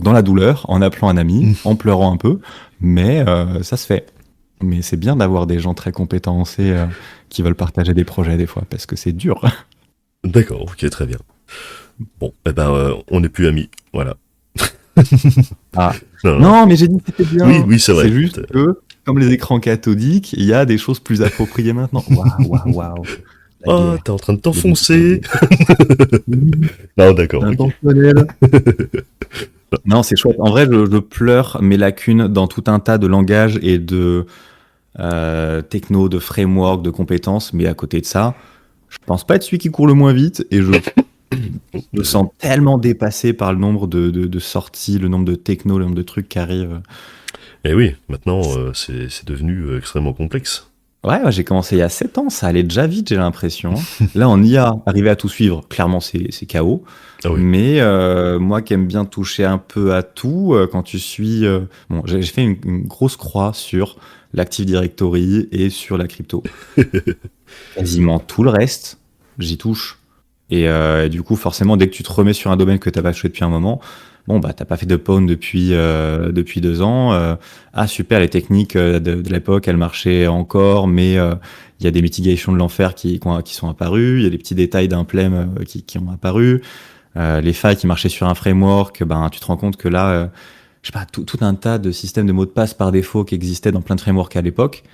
Dans la douleur, en appelant un ami, en pleurant un peu, mais ça se fait. Mais c'est bien d'avoir des gens très compétent en C qui veulent partager des projets des fois, parce que c'est dur. D'accord, ok, très bien. Bon, on n'est plus amis, voilà. Ah. Non, non. Non, mais j'ai dit que c'était bien. Oui, c'est vrai. C'est juste que, comme les écrans cathodiques, il y a des choses plus appropriées maintenant. Waouh. La Oh, guerre. t'es en train de Les t'enfoncer. Oui, Non, d'accord. Ok. intentionnel. Non, c'est chouette. En vrai, je pleure mes lacunes dans tout un tas de langages et de techno, de framework, de compétences. Mais à côté de ça, je pense pas être celui qui court le moins vite et je me sens tellement dépassé par le nombre de sorties, le nombre de techno, le nombre de trucs qui arrivent. Et oui, maintenant, c'est devenu extrêmement complexe. Ouais, j'ai commencé il y a 7 ans, ça allait déjà vite, j'ai l'impression. Là, en IA, arriver à tout suivre, clairement, c'est KO. Ah oui. Mais moi qui aime bien toucher un peu à tout, quand tu suis... bon, j'ai fait une grosse croix sur l'Active Directory et sur la crypto. Quasiment tout le reste, j'y touche. Et du coup, forcément, dès que tu te remets sur un domaine que tu n'as pas touché depuis un moment, bon, bah, t'as pas fait de pawn depuis 2 ans. Ah, super, les techniques de l'époque, elles marchaient encore, mais il y a des mitigations de l'enfer qui sont apparues, il y a des petits détails d'implem qui ont apparu. Les failles qui marchaient sur un framework, ben, tu te rends compte que là, je sais pas, tout un tas de systèmes de mots de passe par défaut qui existaient dans plein de frameworks à l'époque,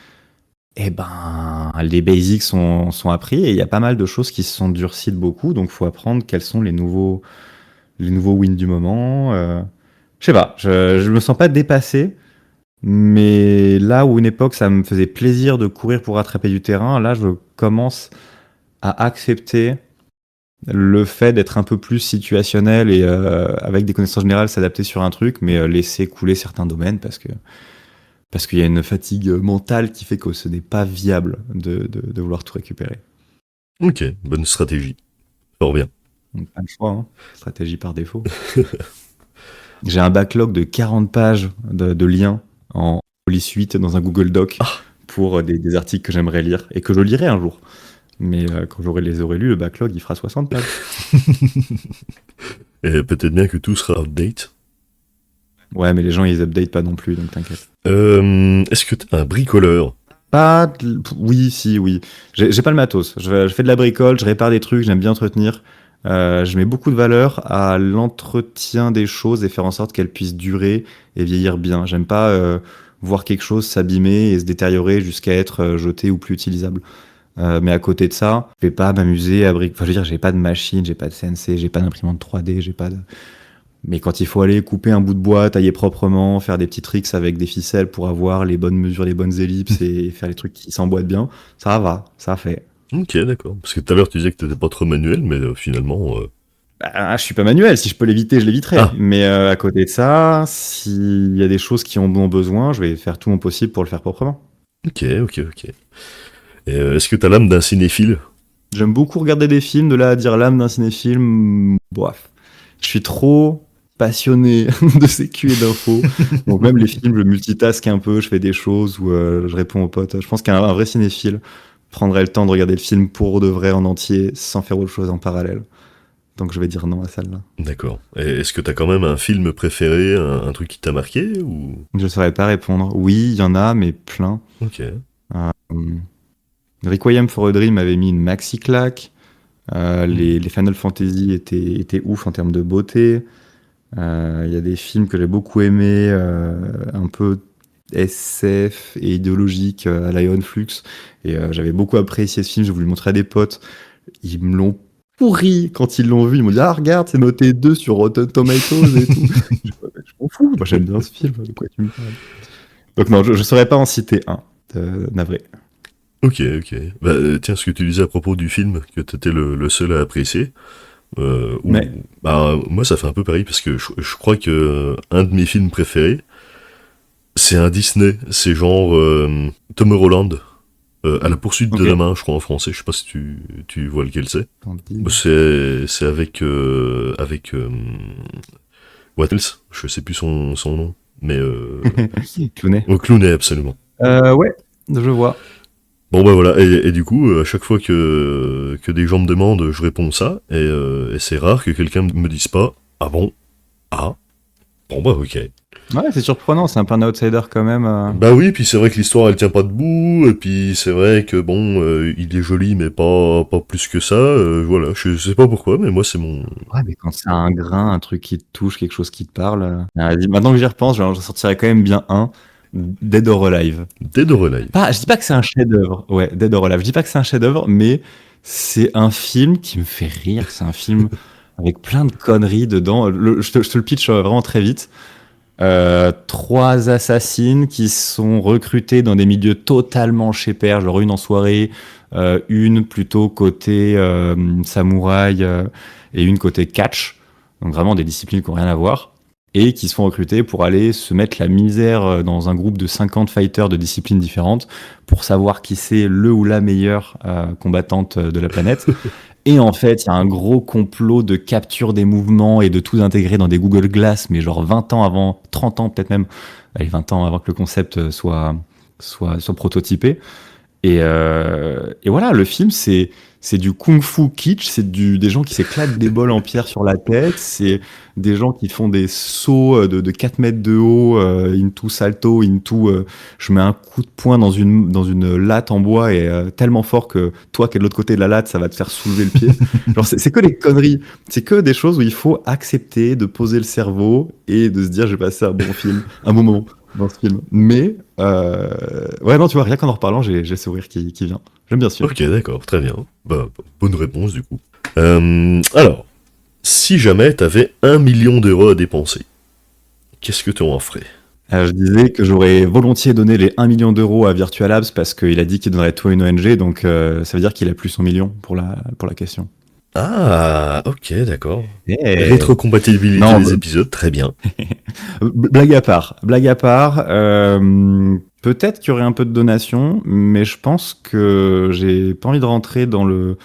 et ben, les basics sont appris et il y a pas mal de choses qui se sont durcies de beaucoup, donc faut apprendre quels sont les nouveaux wins du moment. Je sais pas, je me sens pas dépassé, mais là où une époque ça me faisait plaisir de courir pour rattraper du terrain, là je commence à accepter le fait d'être un peu plus situationnel et avec des connaissances générales s'adapter sur un truc, mais laisser couler certains domaines parce qu'il y a une fatigue mentale qui fait que ce n'est pas viable de vouloir tout récupérer. Ok, bonne stratégie. Fort bien. Donc, pas le choix, hein. Stratégie par défaut. J'ai un backlog de 40 pages de liens en Police 8 dans un Google Doc pour des articles que j'aimerais lire et que je lirai un jour. Mais quand les aurai lus, le backlog, il fera 60 pages. Et peut-être bien que tout sera update. Ouais, mais les gens, ils updatent pas non plus, donc t'inquiète. Est-ce que t'es un bricoleur? Oui. J'ai pas le matos. Je fais de la bricole, je répare des trucs, j'aime bien entretenir. Je mets beaucoup de valeur à l'entretien des choses et faire en sorte qu'elles puissent durer et vieillir bien. J'aime pas voir quelque chose s'abîmer et se détériorer jusqu'à être jeté ou plus utilisable. Mais à côté de ça, je vais pas m'amuser à bricoler. Enfin, je veux dire, j'ai pas de machine, j'ai pas de CNC, j'ai pas d'imprimante 3D, j'ai pas de... Mais quand il faut aller couper un bout de bois, tailler proprement, faire des petits tricks avec des ficelles pour avoir les bonnes mesures, les bonnes ellipses et faire les trucs qui s'emboîtent bien, ça va, ça fait. Ok, d'accord. Parce que tout à l'heure tu disais que t'étais pas trop manuel, mais finalement... Bah, je suis pas manuel, si je peux l'éviter, je l'éviterai. Ah. Mais à côté de ça, s'il y a des choses qui en ont besoin, je vais faire tout mon possible pour le faire proprement. Ok. Et est-ce que t'as l'âme d'un cinéphile? J'aime beaucoup regarder des films, de là à dire l'âme d'un cinéphile, bof. Je suis trop passionné de sécu et d'infos. Donc même les films, je multitask un peu, je fais des choses ou je réponds aux potes. Je pense qu'un vrai cinéphile prendrait le temps de regarder le film pour de vrai en entier, sans faire autre chose en parallèle. Donc je vais dire non à celle-là. D'accord. Et est-ce que t'as quand même un film préféré, un truc qui t'a marqué ou... Je ne saurais pas répondre. Oui, il y en a, mais plein. Ok. Requiem for a Dream avait mis une maxi claque. Les Final Fantasy étaient ouf en termes de beauté. Il y a des films que j'ai beaucoup aimés, un peu SF et idéologique à la Ion Flux. Et j'avais beaucoup apprécié ce film, j'ai voulu le montrer à des potes. Ils me l'ont pourri quand ils l'ont vu. Ils m'ont dit « Ah, regarde, c'est noté 2 sur Rotten Tomatoes et tout. » Je m'en fous, moi j'aime bien ce film, de quoi tu me parles. Donc non, je ne saurais pas en citer un, navré. Ok. Bah, tiens, ce que tu disais à propos du film, que t'étais le seul à apprécier, Mais... bah, moi ça fait un peu pareil, parce que je crois que un de mes films préférés, c'est un Disney, c'est genre Tomorrowland, à la poursuite de la main, je crois en français, je sais pas si tu vois lequel c'est. C'est avec What else, je sais plus son nom, mais Clooney. Clooney, absolument. Ouais, je vois. Bon bah voilà, et du coup, à chaque fois que des gens me demandent, je réponds ça, et c'est rare que quelqu'un me dise pas « Ah bon? Ah ?» Bon bah ok. Ouais, c'est surprenant, c'est un peu un outsider quand même. Bah oui, puis c'est vrai que l'histoire elle tient pas debout, et puis c'est vrai que bon, il est joli mais pas plus que ça, voilà, je sais pas pourquoi, mais moi c'est mon... Ouais, mais quand c'est un grain, un truc qui te touche, quelque chose qui te parle. Maintenant que j'y repense, j'en sortirais quand même bien un. Dead or Alive. Dead or Alive. Je dis pas que c'est un chef-d'œuvre. Ouais, Dead or Alive. Je dis pas que c'est un chef-d'œuvre, mais c'est un film qui me fait rire. C'est un film avec plein de conneries dedans. Je te le pitch vraiment très vite. Trois assassines qui sont recrutées dans des milieux totalement chez père, genre une en soirée, une plutôt côté samouraï et une côté catch, donc vraiment des disciplines qui n'ont rien à voir, et qui sont recrutées pour aller se mettre la misère dans un groupe de 50 fighters de disciplines différentes pour savoir qui c'est le ou la meilleure combattante de la planète. Et en fait, il y a un gros complot de capture des mouvements et de tout intégrer dans des Google Glass, mais genre 20 ans avant, 30 ans peut-être même, allez, 20 ans avant que le concept soit prototypé. Et voilà, le film, c'est du kung-fu kitsch, c'est des gens qui s'éclatent des bols en pierre sur la tête, c'est des gens qui font des sauts de 4 mètres de haut, into salto, je mets un coup de poing dans une latte en bois et tellement fort que toi qui es de l'autre côté de la latte, ça va te faire soulever le pied. Genre, c'est que des conneries, c'est que des choses où il faut accepter de poser le cerveau et de se dire j'ai passé un bon film, un bon moment dans ce film. Mais, ouais, non, tu vois, rien qu'en reparlant, j'ai ce sourire qui vient. J'aime bien sûr. Ok, d'accord, très bien. Bah, bonne réponse du coup. Alors, si jamais t'avais 1 million d'euros à dépenser, qu'est-ce que tu en ferais? Je disais que j'aurais volontiers donné les 1 million d'euros à Virtua Labs parce qu'il a dit qu'il donnerait tout à une ONG, donc ça veut dire qu'il a plus son million pour la question. Ah, ok, d'accord. Eh. Rétrocompatibilité Non, des épisodes, très bien. Blague à part, peut-être qu'il y aurait un peu de donation, mais je pense que j'ai pas envie de rentrer dans le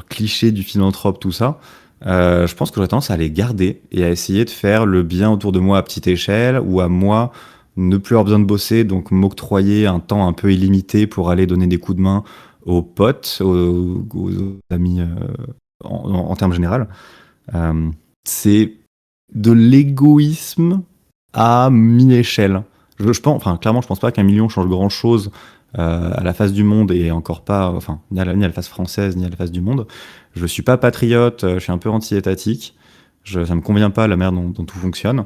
cliché du philanthrope, tout ça. Je pense que j'aurais tendance à les garder et à essayer de faire le bien autour de moi à petite échelle ou à moi ne plus avoir besoin de bosser, donc m'octroyer un temps un peu illimité pour aller donner des coups de main aux potes, aux amis en termes général. C'est de l'égoïsme à mi-échelle. Je pense, enfin, clairement, je pense pas qu'un million change grand-chose à la face du monde et encore pas, enfin, ni à la face française ni à la face du monde. Je suis pas patriote, je suis un peu anti-étatique. Ça me convient pas la manière dont tout fonctionne.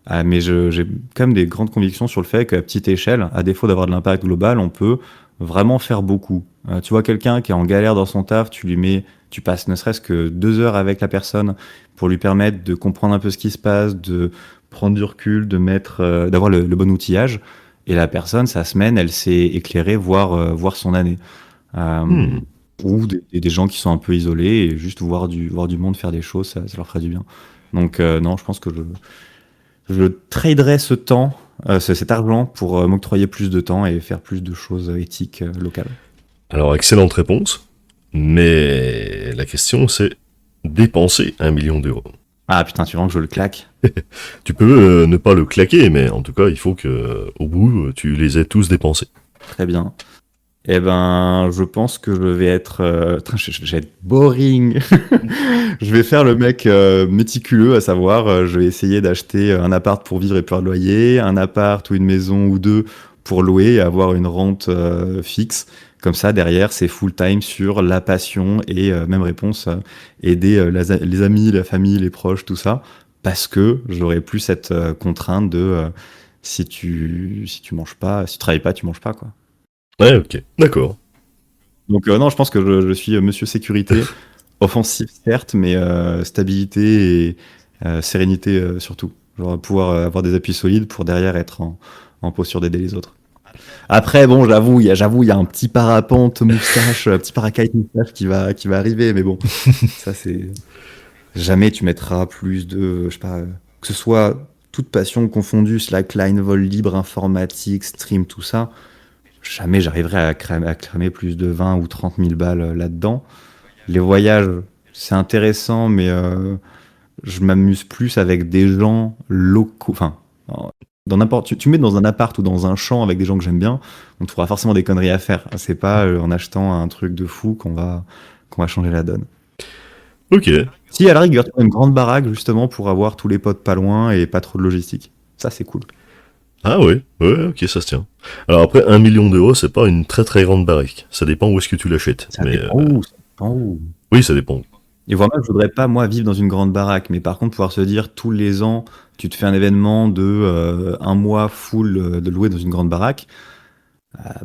Mais j'ai quand même des grandes convictions sur le fait qu'à petite échelle, à défaut d'avoir de l'impact global, on peut vraiment faire beaucoup. Tu vois quelqu'un qui est en galère dans son taf, tu passes ne serait-ce que 2 heures avec la personne pour lui permettre de comprendre un peu ce qui se passe, de prendre du recul, d'avoir le bon outillage. Et la personne, sa semaine, elle s'est éclairée, voir son année. Ou des gens qui sont un peu isolés et juste voir du monde faire des choses, ça leur ferait du bien. Donc non, je pense que je traderais ce temps, cet argent pour m'octroyer plus de temps et faire plus de choses éthiques locales. Alors, excellente réponse, mais la question c'est dépenser 1 million d'euros. Ah putain, tu veux que je le claque? Tu peux ne pas le claquer, mais en tout cas, il faut que, au bout, tu les aies tous dépensés. Très bien. Eh ben, je pense que je vais être... je vais être boring. Je vais faire le mec méticuleux, à savoir, je vais essayer d'acheter un appart pour vivre et pas de loyer, un appart ou une maison ou deux pour louer et avoir une rente fixe. Comme ça, derrière, c'est full-time sur la passion et même réponse, aider les amis, la famille, les proches, tout ça. Parce que j'aurai plus cette contrainte de si tu manges pas, si tu travailles pas, tu manges pas, quoi. Ouais, ok, d'accord. Donc non, je pense que je suis monsieur sécurité, offensif certes, mais stabilité et sérénité surtout. Genre pouvoir avoir des appuis solides pour derrière être en posture d'aider les autres. Après, bon, j'avoue, il y a un petit parapente moustache, un petit paracite moustache qui va arriver, mais bon, ça c'est... Jamais tu mettras plus de, je sais pas, que ce soit toute passion confondue, slackline, vol libre, informatique, stream, tout ça, jamais j'arriverai à cramer plus de 20 ou 30 000 balles là-dedans. Les voyages, c'est intéressant, mais je m'amuse plus avec des gens locaux. Enfin, dans n'importe, tu me mets dans un appart ou dans un champ avec des gens que j'aime bien, on trouvera forcément des conneries à faire. C'est pas en achetant un truc de fou qu'on va changer la donne. Ok. Si, à la rigueur, tu as une grande baraque, justement, pour avoir tous les potes pas loin et pas trop de logistique. Ça, c'est cool. Ah ouais, ouais, ok, ça se tient. Alors après, 1 million d'euros, c'est pas une très très grande baraque. Ça dépend où est-ce que tu l'achètes. Ça Mais dépend où, ça dépend où. oui, ça dépend. Et voilà, je voudrais pas, moi, vivre dans une grande baraque, mais par contre, pouvoir se dire, tous les ans, tu te fais un événement de un mois full de louer dans une grande baraque,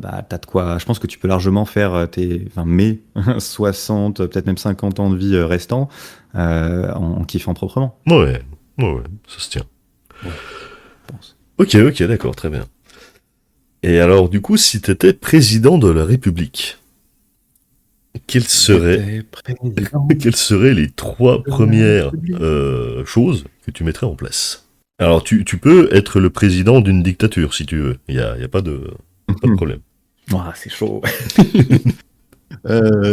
bah, t'as de quoi. Je pense que tu peux largement faire mes 60, peut-être même 50 ans de vie restants en kiffant proprement. Ouais, ouais, ouais, ça se tient. Ouais, je pense. Ok, ok, d'accord, très bien. Et alors, du coup, si t'étais président de la République, quelles seraient, J'étais président quelles seraient les 3 de la premières République. choses que tu mettrais en place? Alors, tu peux être le président d'une dictature, si tu veux. Y a pas de problème. Ah, c'est chaud.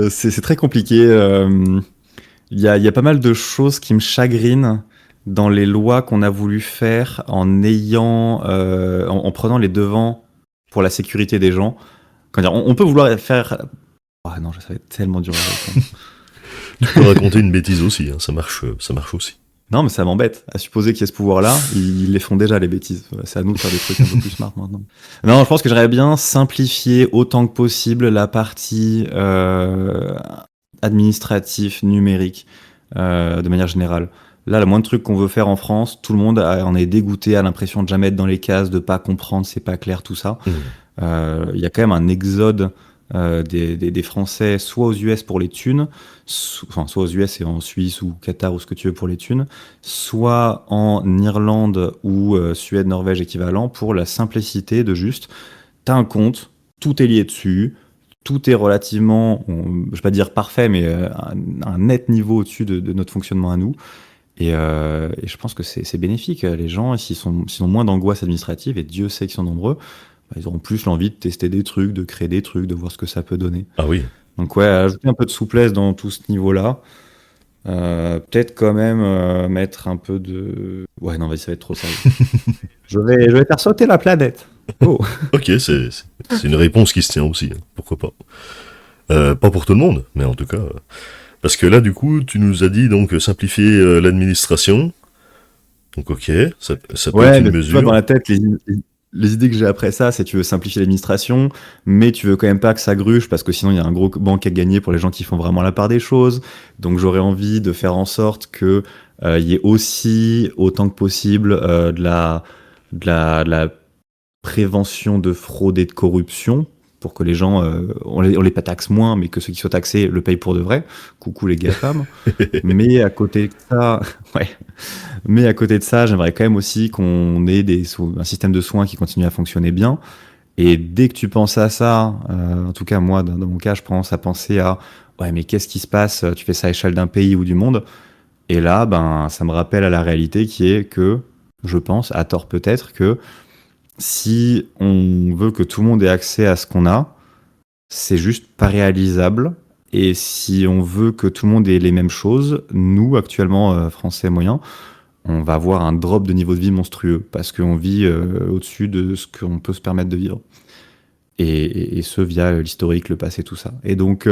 C'est très compliqué. Il y a pas mal de choses qui me chagrinent dans les lois qu'on a voulu faire en prenant les devants pour la sécurité des gens. Comment dire, on peut vouloir faire. Ah non, ça va être tellement dur à répondre. Tu peux raconter une bêtise aussi, hein, ça marche aussi. Non, mais ça m'embête. À supposer qu'il y ait ce pouvoir-là, ils les font déjà, les bêtises. C'est à nous de faire des trucs un peu plus smart maintenant. Non, je pense que j'aimerais bien simplifier autant que possible la partie administrative, numérique, de manière générale. Là, le moins de trucs qu'on veut faire en France, tout le monde en est dégoûté, a l'impression de jamais être dans les cases, de pas comprendre, c'est pas clair, tout ça. Mmh. Il y a quand même un exode des Français, soit aux US pour les thunes, soit aux US et en Suisse ou Qatar ou ce que tu veux pour les thunes, soit en Irlande ou Suède, Norvège équivalent pour la simplicité de juste, t'as un compte, tout est lié dessus, tout est relativement, je vais pas dire parfait, mais un net niveau au-dessus de notre fonctionnement à nous. Et je pense que c'est bénéfique. Les gens, s'ils ont moins d'angoisse administrative, et Dieu sait qu'ils sont nombreux, bah, ils auront plus l'envie de tester des trucs, de créer des trucs, de voir ce que ça peut donner. Ah oui. Donc ouais, ajouter un peu de souplesse dans tout ce niveau-là. Peut-être quand même mettre un peu de... Ouais, non, vas-y, ça va être trop sérieux. Je vais faire sauter la planète. Oh. Ok, c'est une réponse qui se tient aussi, hein, pourquoi pas. Pas pour tout le monde, mais en tout cas... Parce que là, du coup, tu nous as dit donc simplifier l'administration. Donc ok, ça peut être Ouais, une mais tu vois, dans mesure. la tête, les idées que j'ai après ça, c'est tu veux simplifier l'administration, mais tu veux quand même pas que ça gruge, parce que sinon il y a un gros banc à gagner pour les gens qui font vraiment la part des choses. Donc j'aurais envie de faire en sorte que il y ait aussi, autant que possible, de la prévention de fraude et de corruption, pour que les gens, on les taxe moins, mais que ceux qui sont taxés le payent pour de vrai. Coucou les GAFAM. Mais à côté de ça, ouais. Mais à côté de ça, j'aimerais quand même aussi qu'on ait un système de soins qui continue à fonctionner bien. Et dès que tu penses à ça, en tout cas moi, dans mon cas, je pense à penser à ouais, mais qu'est-ce qui se passe? Tu fais ça à l'échelle d'un pays ou du monde. Et là, ben, ça me rappelle à la réalité qui est que, je pense, à tort peut-être, que si on veut que tout le monde ait accès à ce qu'on a, c'est juste pas réalisable. Et si on veut que tout le monde ait les mêmes choses, nous, actuellement, Français moyens, on va avoir un drop de niveau de vie monstrueux parce qu'on vit au-dessus de ce qu'on peut se permettre de vivre. Et ce via l'historique, le passé, tout ça. Et donc,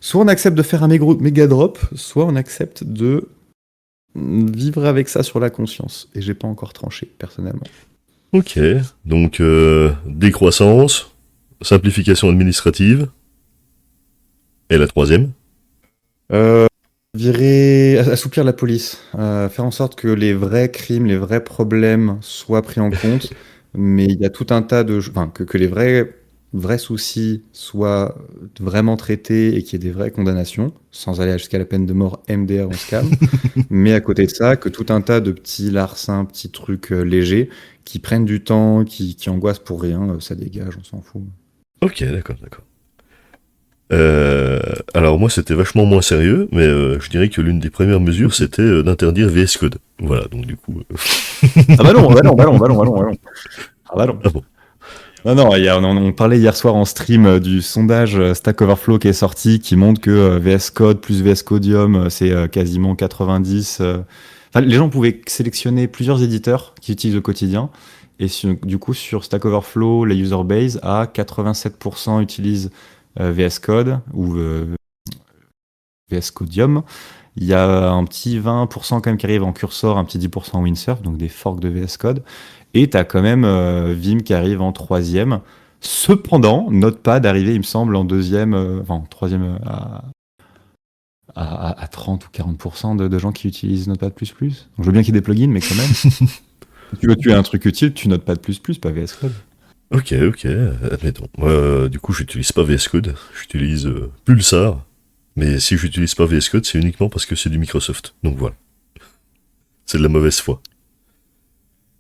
soit on accepte de faire un méga drop, soit on accepte de vivre avec ça sur la conscience. Et j'ai pas encore tranché, personnellement. Ok, donc décroissance, simplification administrative, et la troisième? Assouplir la police, faire en sorte que les vrais crimes, les vrais problèmes soient pris en compte, mais il y a tout un tas enfin, que les vrais soucis soient vraiment traités et qu'il y ait des vraies condamnations, sans aller jusqu'à la peine de mort MDR, on se calme. Mais à côté de ça, que tout un tas de petits larcins, petits trucs légers, qui prennent du temps, qui angoissent pour rien, ça dégage, on s'en fout. Ok, d'accord, d'accord. Alors moi c'était vachement moins sérieux, mais je dirais que l'une des premières mesures c'était d'interdire VS Code. Voilà, donc du coup... Ah bah non, bah non, bah non, bah non, bah non, bah non. Ah bah non. Ah bon. Non, non, on parlait hier soir en stream du sondage Stack Overflow qui est sorti, qui montre que VS Code plus VS Codium, c'est quasiment 90. Enfin, les gens pouvaient sélectionner plusieurs éditeurs qu'ils utilisent au quotidien. Et du coup, sur Stack Overflow, la user base à 87% utilisent VS Code ou VS Codium. Il y a un petit 20% quand même qui arrive en cursor, un petit 10% en windsurf, donc des forks de VS Code. Et tu as quand même Vim qui arrive en troisième. Cependant, Notepad arrivé, il me semble, en deuxième, enfin en troisième à 30 ou 40% de gens qui utilisent Notepad++. Donc je veux bien qu'il y ait des plugins, mais quand même. Si tu veux tuer un truc utile, tu Notepad++, pas VS Code. Ok, admettons. Moi, du coup, j'utilise pas VS Code, j'utilise Pulsar. Mais si j'utilise pas VS Code, c'est uniquement parce que c'est du Microsoft. Donc voilà. C'est de la mauvaise foi.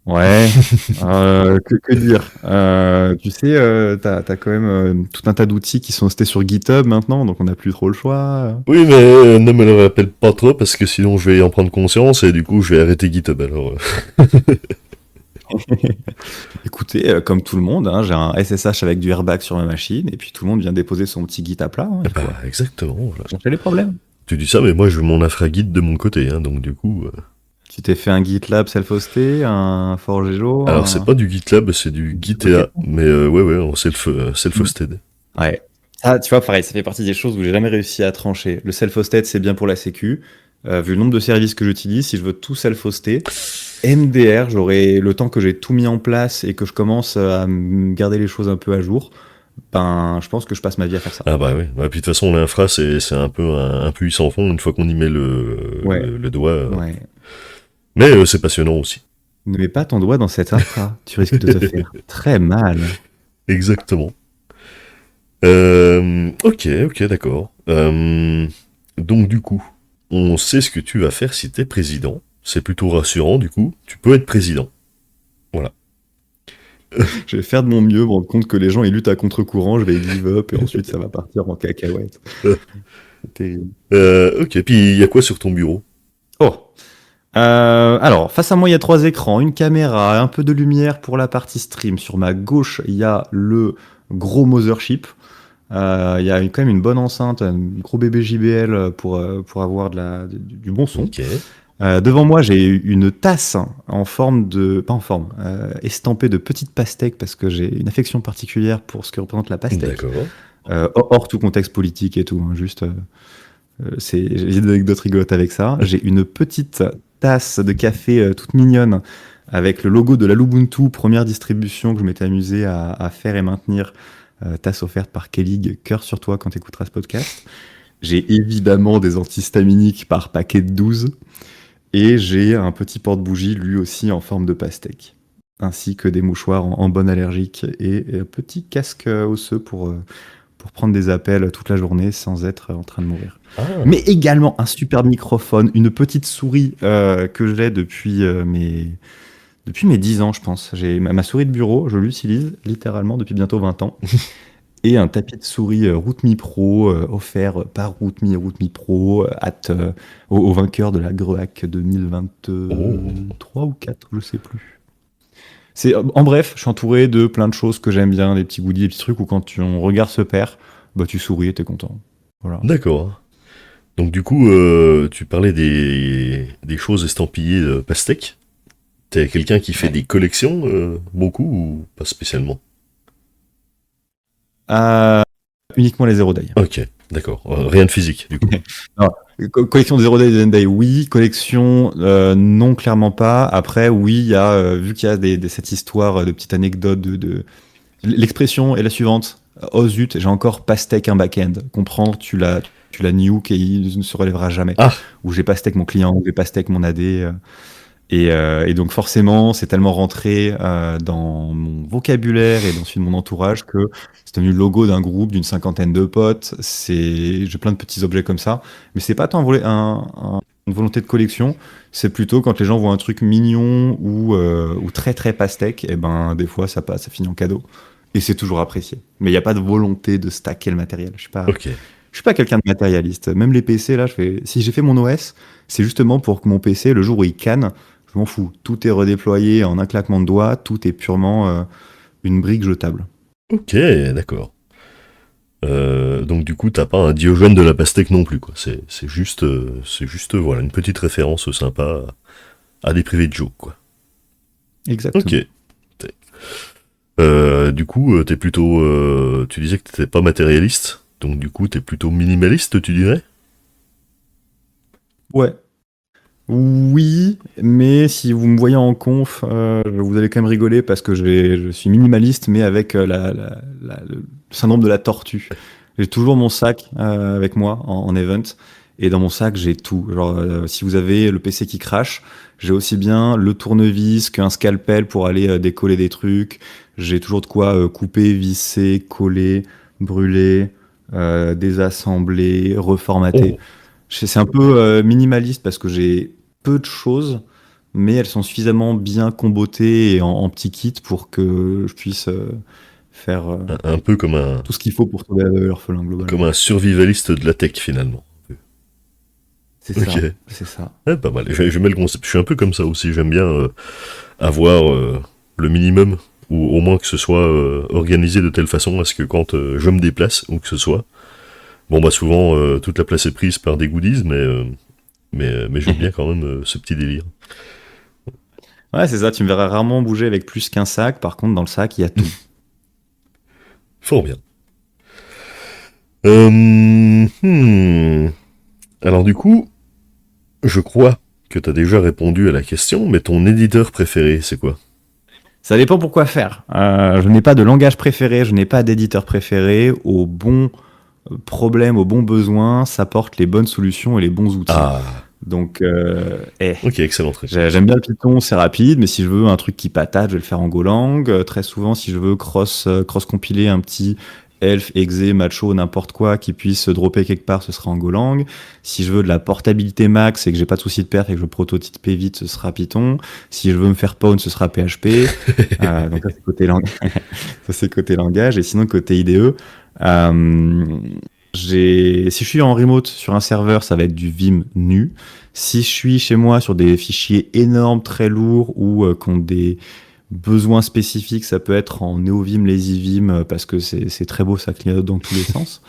Ouais, que dire? Tu sais, t'as quand même tout un tas d'outils qui sont hostés sur GitHub maintenant, donc on n'a plus trop le choix. Oui, mais ne me le rappelle pas trop parce que sinon je vais en prendre conscience et du coup je vais arrêter GitHub. Alors, Écoutez, comme tout le monde, hein, j'ai un SSH avec du airbag sur ma machine, et puis tout le monde vient déposer son petit Git à plat. Hein, il faut exactement. Voilà. chercher les problèmes. Tu dis ça, mais moi je veux mon infra-Git de mon côté, hein, donc du coup. Tu t'es fait un GitLab self-hosté, un Forgeo? Alors c'est pas du GitLab, c'est du Gitea, mais ouais, en self-hosted. Ouais. Ça, tu vois, pareil, ça fait partie des choses où j'ai jamais réussi à trancher. Le self-hosted, c'est bien pour la sécu. Vu le nombre de services que j'utilise, si je veux tout self-hoster, MDR, j'aurai le temps que j'ai tout mis en place et que je commence à garder les choses un peu à jour. Ben, je pense que je passe ma vie à faire ça. Ah bah oui. Puis de toute façon, l'infra, c'est un peu un puits sans fond une fois qu'on y met le doigt. Ouais. Mais c'est passionnant aussi. Ne mets pas ton doigt dans cette infra. Tu risques de te faire très mal. Exactement. Ok, d'accord. Donc du coup, on sait ce que tu vas faire si t'es président. C'est plutôt rassurant, du coup. Tu peux être président. Voilà. Je vais faire de mon mieux, me rendre compte que les gens ils luttent à contre-courant, je vais give up et ensuite ça va partir en cacahuète. C'est terrible. Ok, puis il y a quoi sur ton bureau? Oh. Alors, face à moi, il y a 3 écrans, une caméra, un peu de lumière pour la partie stream. Sur ma gauche, il y a le gros mothership. Il y a quand même une bonne enceinte, un gros bébé JBL pour avoir du bon son. Ok. Devant moi, j'ai une tasse en forme pas en forme, estampée de petites pastèques parce que j'ai une affection particulière pour ce que représente la pastèque. D'accord. Hors tout contexte politique et tout, hein, juste, j'ai des anecdotes rigolotes avec ça. J'ai une petite tasse de café toute mignonne avec le logo de la Lubuntu, première distribution que je m'étais amusé à faire et maintenir. Tasse offerte par Kellig, cœur sur toi quand tu écouteras ce podcast. J'ai évidemment des antihistaminiques par paquet de 12. Et j'ai un petit porte-bougie, lui aussi en forme de pastèque. Ainsi que des mouchoirs en bonne allergique et un petit casque osseux pour prendre des appels toute la journée sans être en train de mourir. Ah. Mais également un super microphone, une petite souris que j'ai depuis mes 10 ans, je pense. J'ai ma souris de bureau, je l'utilise littéralement depuis bientôt 20 ans. Et un tapis de souris RootMe Pro offert par RootMe Pro au vainqueur de la GREAC 2023 ou 4, je sais plus. En bref, je suis entouré de plein de choses que j'aime bien, des petits goodies, des petits trucs où quand on regarde ce père, bah tu souris et t'es content. Voilà. D'accord. Donc du coup, tu parlais des choses estampillées de pastèque. T'es quelqu'un qui fait des collections, beaucoup ou pas spécialement? Uniquement les Zero Day. Ok, d'accord. Rien de physique, du coup. Alors, collection des Zero Day et des Day, oui. Collection, non, clairement pas. Après, oui, il y a, vu qu'il y a cette histoire de petites anecdotes l'expression est la suivante. Oh zut, j'ai encore pastèque un back-end. Comprendre, tu la nuke et il ne se relèvera jamais. Ah. Ou j'ai pastèque mon client, ou j'ai pastèque mon AD. Et donc forcément, c'est tellement rentré dans mon vocabulaire et dans celui de mon entourage que c'est devenu le logo d'un groupe d'une 50aine de potes. J'ai plein de petits objets comme ça, mais c'est pas tant une volonté de collection, c'est plutôt quand les gens voient un truc mignon ou très très pastèque, et ben des fois ça passe, ça finit en cadeau, et c'est toujours apprécié. Mais il n'y a pas de volonté de stacker le matériel. Je suis pas quelqu'un de matérialiste. Même les PC là, si j'ai fait mon OS, c'est justement pour que mon PC, le jour où il canne, je m'en fous. Tout est redéployé en un claquement de doigts. Tout est purement une brique jetable. Ok, d'accord. Donc du coup, t'as pas un Diogène de la pastèque non plus, quoi. C'est juste, voilà, une petite référence sympa à des privés de joke, quoi. Exactement. Ok. Du coup, t'es plutôt, tu disais que t'étais pas matérialiste, donc du coup, t'es plutôt minimaliste, tu dirais? Ouais. Oui, mais si vous me voyez en conf, vous allez quand même rigoler parce que je suis minimaliste, mais avec le syndrome de la tortue. J'ai toujours mon sac avec moi en event, et dans mon sac j'ai tout. Genre, si vous avez le PC qui crache, j'ai aussi bien le tournevis qu'un scalpel pour aller décoller des trucs. J'ai toujours de quoi couper, visser, coller, brûler, désassembler, reformater. Oh, C'est un peu minimaliste parce que j'ai peu de choses, mais elles sont suffisamment bien combotées et en petits kits pour que je puisse faire un peu tout ce qu'il faut pour sauver l'orphelin comme globalement. un survivaliste de la tech finalement. C'est Ok, ça, c'est ça. ouais, pas mal. J'aime bien le concept. Je suis un peu comme ça aussi. J'aime bien avoir le minimum, ou au moins que ce soit organisé de telle façon à ce que quand je me déplace, ou que ce soit, bon bah souvent toute la place est prise par des goodies, mais j'aime bien quand même ce petit délire. Ouais, c'est ça, tu me verras rarement bouger avec plus qu'un sac, par contre dans le sac il y a tout. Fort bien. Alors du coup, je crois que t'as déjà répondu à la question, mais ton éditeur préféré, c'est quoi? Ça dépend pourquoi faire. Je n'ai pas de langage préféré, je n'ai pas d'éditeur préféré. Au bon problème, au bon besoin, ça porte les bonnes solutions et les bons outils. Ah, Donc, ok, excellente réponse. j'aime bien le Python, c'est rapide, mais si je veux un truc qui patate, je vais le faire en Golang. Très souvent, si je veux cross-compiler un petit elf, exe, macho, n'importe quoi qui puisse se dropper quelque part, ce sera en Golang. Si je veux de la portabilité max et que j'ai pas de souci de perf et que je veux prototyper vite, ce sera Python. Si je veux me faire pawn, ce sera PHP. Donc ça, c'est côté ça, c'est côté langage. Et sinon, côté IDE, euh, si je suis en remote sur un serveur, ça va être du Vim nu. Si je suis chez moi sur des fichiers énormes, très lourds ou qui ont des besoins spécifiques, ça peut être en NeoVim, LazyVim parce que c'est très beau, ça clignote dans tous les sens.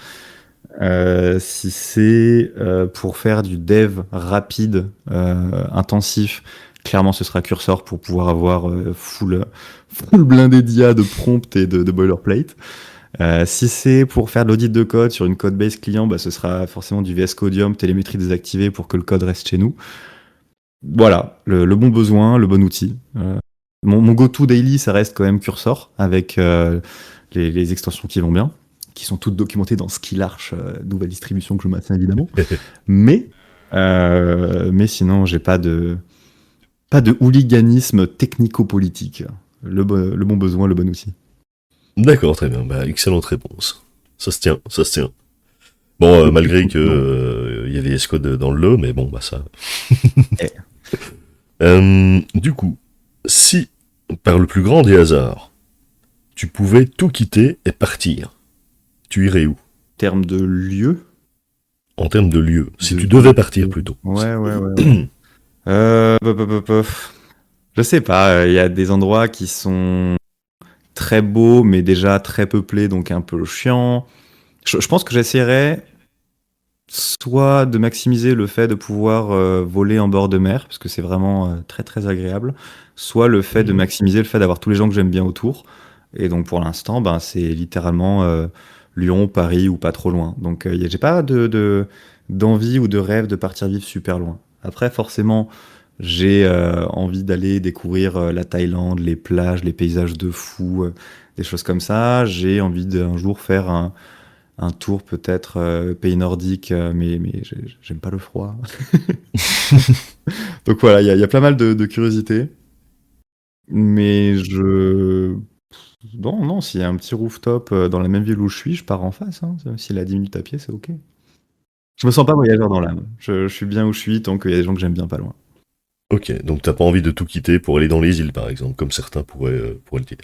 Si c'est pour faire du dev rapide, intensif, clairement ce sera Cursor pour pouvoir avoir full blindé d'IA, de prompt et de boilerplate. Si c'est pour faire de l'audit de code sur une codebase client, bah, ce sera forcément du VS Codium, télémétrie désactivée pour que le code reste chez nous. Voilà, le bon besoin, le bon outil. Mon go-to daily, ça reste quand même Cursor, avec les extensions qui vont bien, qui sont toutes documentées dans Skillarch, nouvelle distribution que je maintiens évidemment. Mais sinon, j'ai pas de hooliganisme technico-politique. Le bon besoin, le bon outil. D'accord, très bien. Bah, excellente réponse. Ça se tient, ça se tient. Bon, malgré que y avait VS Code dans le lot, mais bon, bah ça. Eh. Du coup, si, par le plus grand des hasards, tu pouvais tout quitter et partir, tu irais où? En termes de lieu. En termes de lieu, si De tu devais vie. partir plutôt. Ouais. Je sais pas, il y a des endroits qui sont très beaux, mais déjà très peuplés, donc un peu chiant. Je pense que j'essaierais soit de maximiser le fait de pouvoir voler en bord de mer, parce que c'est vraiment très très agréable, soit le fait de maximiser le fait d'avoir tous les gens que j'aime bien autour. Et donc pour l'instant, ben, c'est littéralement Lyon, Paris ou pas trop loin. Donc j'ai pas d'envie ou de rêve de partir vivre super loin. Après, forcément, j'ai envie d'aller découvrir la Thaïlande, les plages, les paysages de fou, des choses comme ça. J'ai envie d'un jour faire un tour peut-être pays nordique, mais j'aime pas le froid. Donc voilà, il y a pas mal de curiosités. Mais non, s'il y a un petit rooftop dans la même ville où je suis, je pars en face. Hein. S'il a 10 minutes à pied, c'est ok. Je me sens pas voyageur dans l'âme. Je suis bien où je suis tant qu'il y a des gens que j'aime bien pas loin. Ok, donc t'as pas envie de tout quitter pour aller dans les îles, par exemple, comme certains pourraient le dire.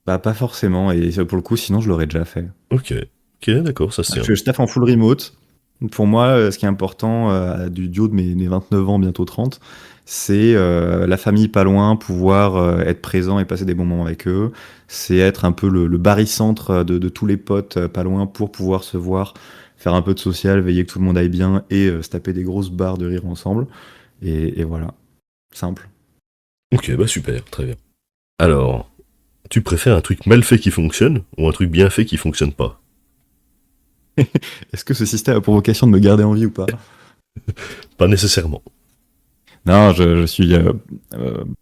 Bah, pas forcément, et pour le coup, sinon je l'aurais déjà fait. Ok, d'accord, ça se tient. Je taffe en full remote. Pour moi, ce qui est important du haut de mes 29 ans, bientôt 30, c'est la famille pas loin, pouvoir être présent et passer des bons moments avec eux. C'est être un peu le barycentre de tous les potes pas loin pour pouvoir se voir, faire un peu de social, veiller que tout le monde aille bien et se taper des grosses barres de rire ensemble. Et voilà, simple. Ok, bah super, très bien. Alors, tu préfères un truc mal fait qui fonctionne, ou un truc bien fait qui fonctionne pas? Est-ce que ce système a pour vocation de me garder en vie ou pas? Pas nécessairement. Non, je suis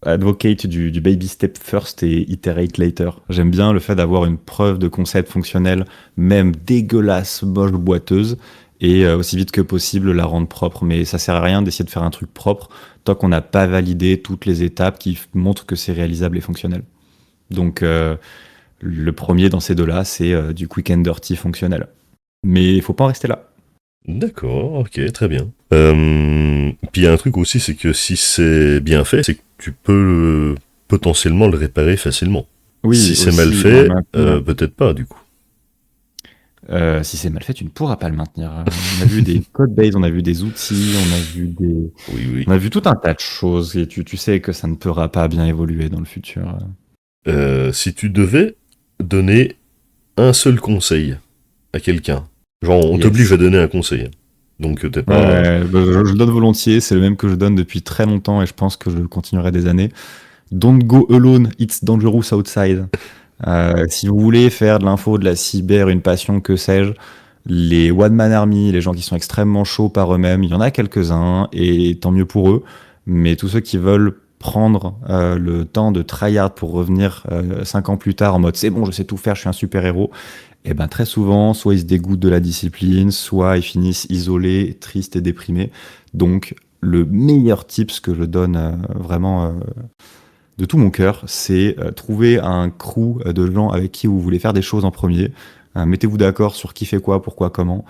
advocate du baby step first et iterate later. J'aime bien le fait d'avoir une preuve de concept fonctionnel, même dégueulasse, moche, boiteuse, et aussi vite que possible la rendre propre. Mais ça sert à rien d'essayer de faire un truc propre tant qu'on n'a pas validé toutes les étapes qui montrent que c'est réalisable et fonctionnel. Donc le premier dans ces deux-là, c'est du quick and dirty fonctionnel. Mais il faut pas en rester là. D'accord, ok, très bien. Puis il y a un truc aussi, c'est que si c'est bien fait, c'est que tu peux potentiellement le réparer facilement. Oui, Si c'est aussi, mal fait, maintenant, peut-être pas du coup. si c'est mal fait, tu ne pourras pas le maintenir. On a vu des code base, on a vu des outils, Oui, oui. on a vu tout un tas de choses et tu sais que ça ne pourra pas bien évoluer dans le futur. Si tu devais donner un seul conseil à quelqu'un, genre on Yes. t'oblige à donner un conseil, hein. Donc t'es pas... Bah, je le donne volontiers, c'est le même que je donne depuis très longtemps et je pense que je le continuerai des années. Don't go alone, it's dangerous outside. Si vous voulez faire de l'info, de la cyber, une passion, que sais-je, les One Man Army, les gens qui sont extrêmement chauds par eux-mêmes, il y en a quelques-uns et tant mieux pour eux. Mais tous ceux qui veulent prendre le temps de tryhard pour revenir 5 ans plus tard en mode c'est bon, je sais tout faire, je suis un super-héros, et ben très souvent, soit ils se dégoûtent de la discipline, soit ils finissent isolés, tristes et déprimés. Donc, le meilleur tips que je donne vraiment de tout mon cœur, c'est trouver un crew de gens avec qui vous voulez faire des choses en premier. Mettez-vous d'accord sur qui fait quoi, pourquoi, comment.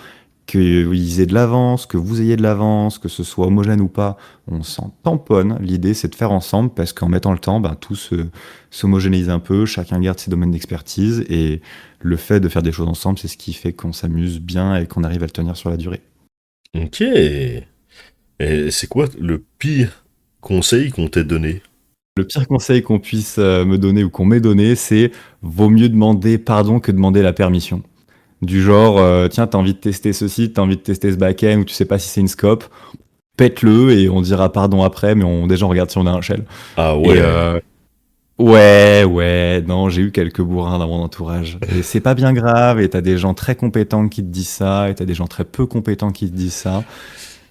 Qu'ils aient de l'avance, que vous ayez de l'avance, que ce soit homogène ou pas, on s'en tamponne. L'idée, c'est de faire ensemble parce qu'en mettant le temps, ben, tout s'homogénéise un peu, chacun garde ses domaines d'expertise et le fait de faire des choses ensemble, c'est ce qui fait qu'on s'amuse bien et qu'on arrive à le tenir sur la durée. Ok. Et c'est quoi le pire conseil qu'on t'ait donné? Le pire conseil qu'on puisse me donner ou qu'on m'ait donné, c'est vaut mieux demander pardon que demander la permission. Du genre, tiens, t'as envie de tester ceci, t'as envie de tester ce back-end, ou tu sais pas si c'est une scope, pète-le et on dira pardon après, mais déjà on regarde si on a un shell. Ah Et ouais. ouais, non, j'ai eu quelques bourrins dans mon entourage. Et c'est pas bien grave, et t'as des gens très compétents qui te disent ça, et t'as des gens très peu compétents qui te disent ça.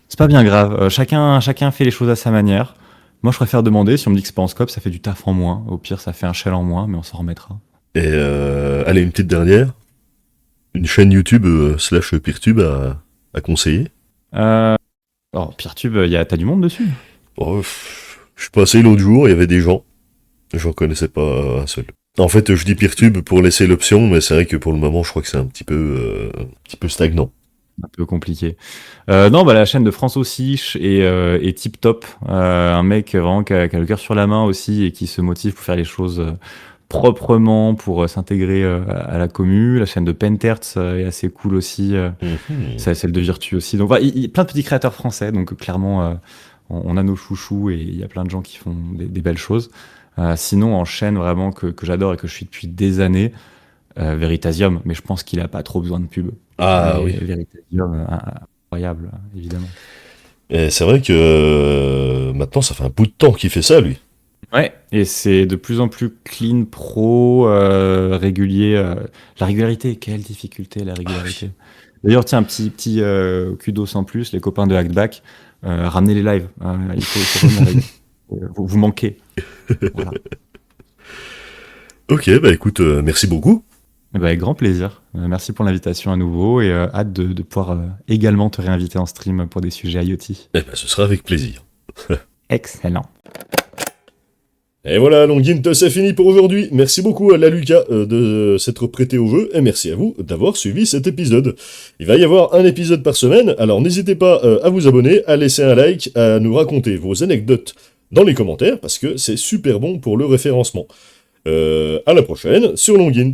C'est pas bien grave, chacun fait les choses à sa manière. Moi, je préfère demander, si on me dit que c'est pas en scope, ça fait du taf en moins. Au pire, ça fait un shell en moins, mais on s'en remettra. Et allez, une petite dernière. Une chaîne YouTube slash Peertube à conseiller. Euh, alors, Peertube, t'as du monde dessus? Oh, je suis passé l'autre jour, il y avait des gens. J'en connaissais pas un seul. En fait, je dis Peertube pour laisser l'option, mais c'est vrai que pour le moment, je crois que c'est un petit peu stagnant. Un peu compliqué. Non, bah la chaîne de France aussi est tip top. Un mec vraiment qui a le cœur sur la main aussi et qui se motive pour faire les choses proprement, pour s'intégrer à la commu. La chaîne de Penterts est assez cool aussi. Mhm. C'est celle de Virtu aussi. Donc voilà, il y a plein de petits créateurs français. Donc clairement, on a nos chouchous et il y a plein de gens qui font des belles choses. Sinon, en chaîne vraiment que j'adore et que je suis depuis des années, Veritasium, mais je pense qu'il a pas trop besoin de pub. Ah Mais oui. Veritasium, incroyable, évidemment. Et c'est vrai que maintenant, ça fait un bout de temps qu'il fait ça, lui. Ouais, et c'est de plus en plus clean, pro, régulier. La régularité, quelle difficulté la régularité. D'ailleurs, tiens, un petit kudos en plus, les copains de Hackback, ramenez les lives. Il faut revenir. Vous manquez. Voilà. Ok, bah écoute, merci beaucoup. Eh ben, avec grand plaisir. Merci pour l'invitation à nouveau et hâte de pouvoir également te réinviter en stream pour des sujets IoT. Eh ben, ce sera avec plaisir. Excellent. Et voilà, Longint, c'est fini pour aujourd'hui. Merci beaucoup à la Lucas de s'être prêté au jeu, et merci à vous d'avoir suivi cet épisode. Il va y avoir un épisode par semaine, alors n'hésitez pas à vous abonner, à laisser un like, à nous raconter vos anecdotes dans les commentaires, parce que c'est super bon pour le référencement. À la prochaine sur Longint.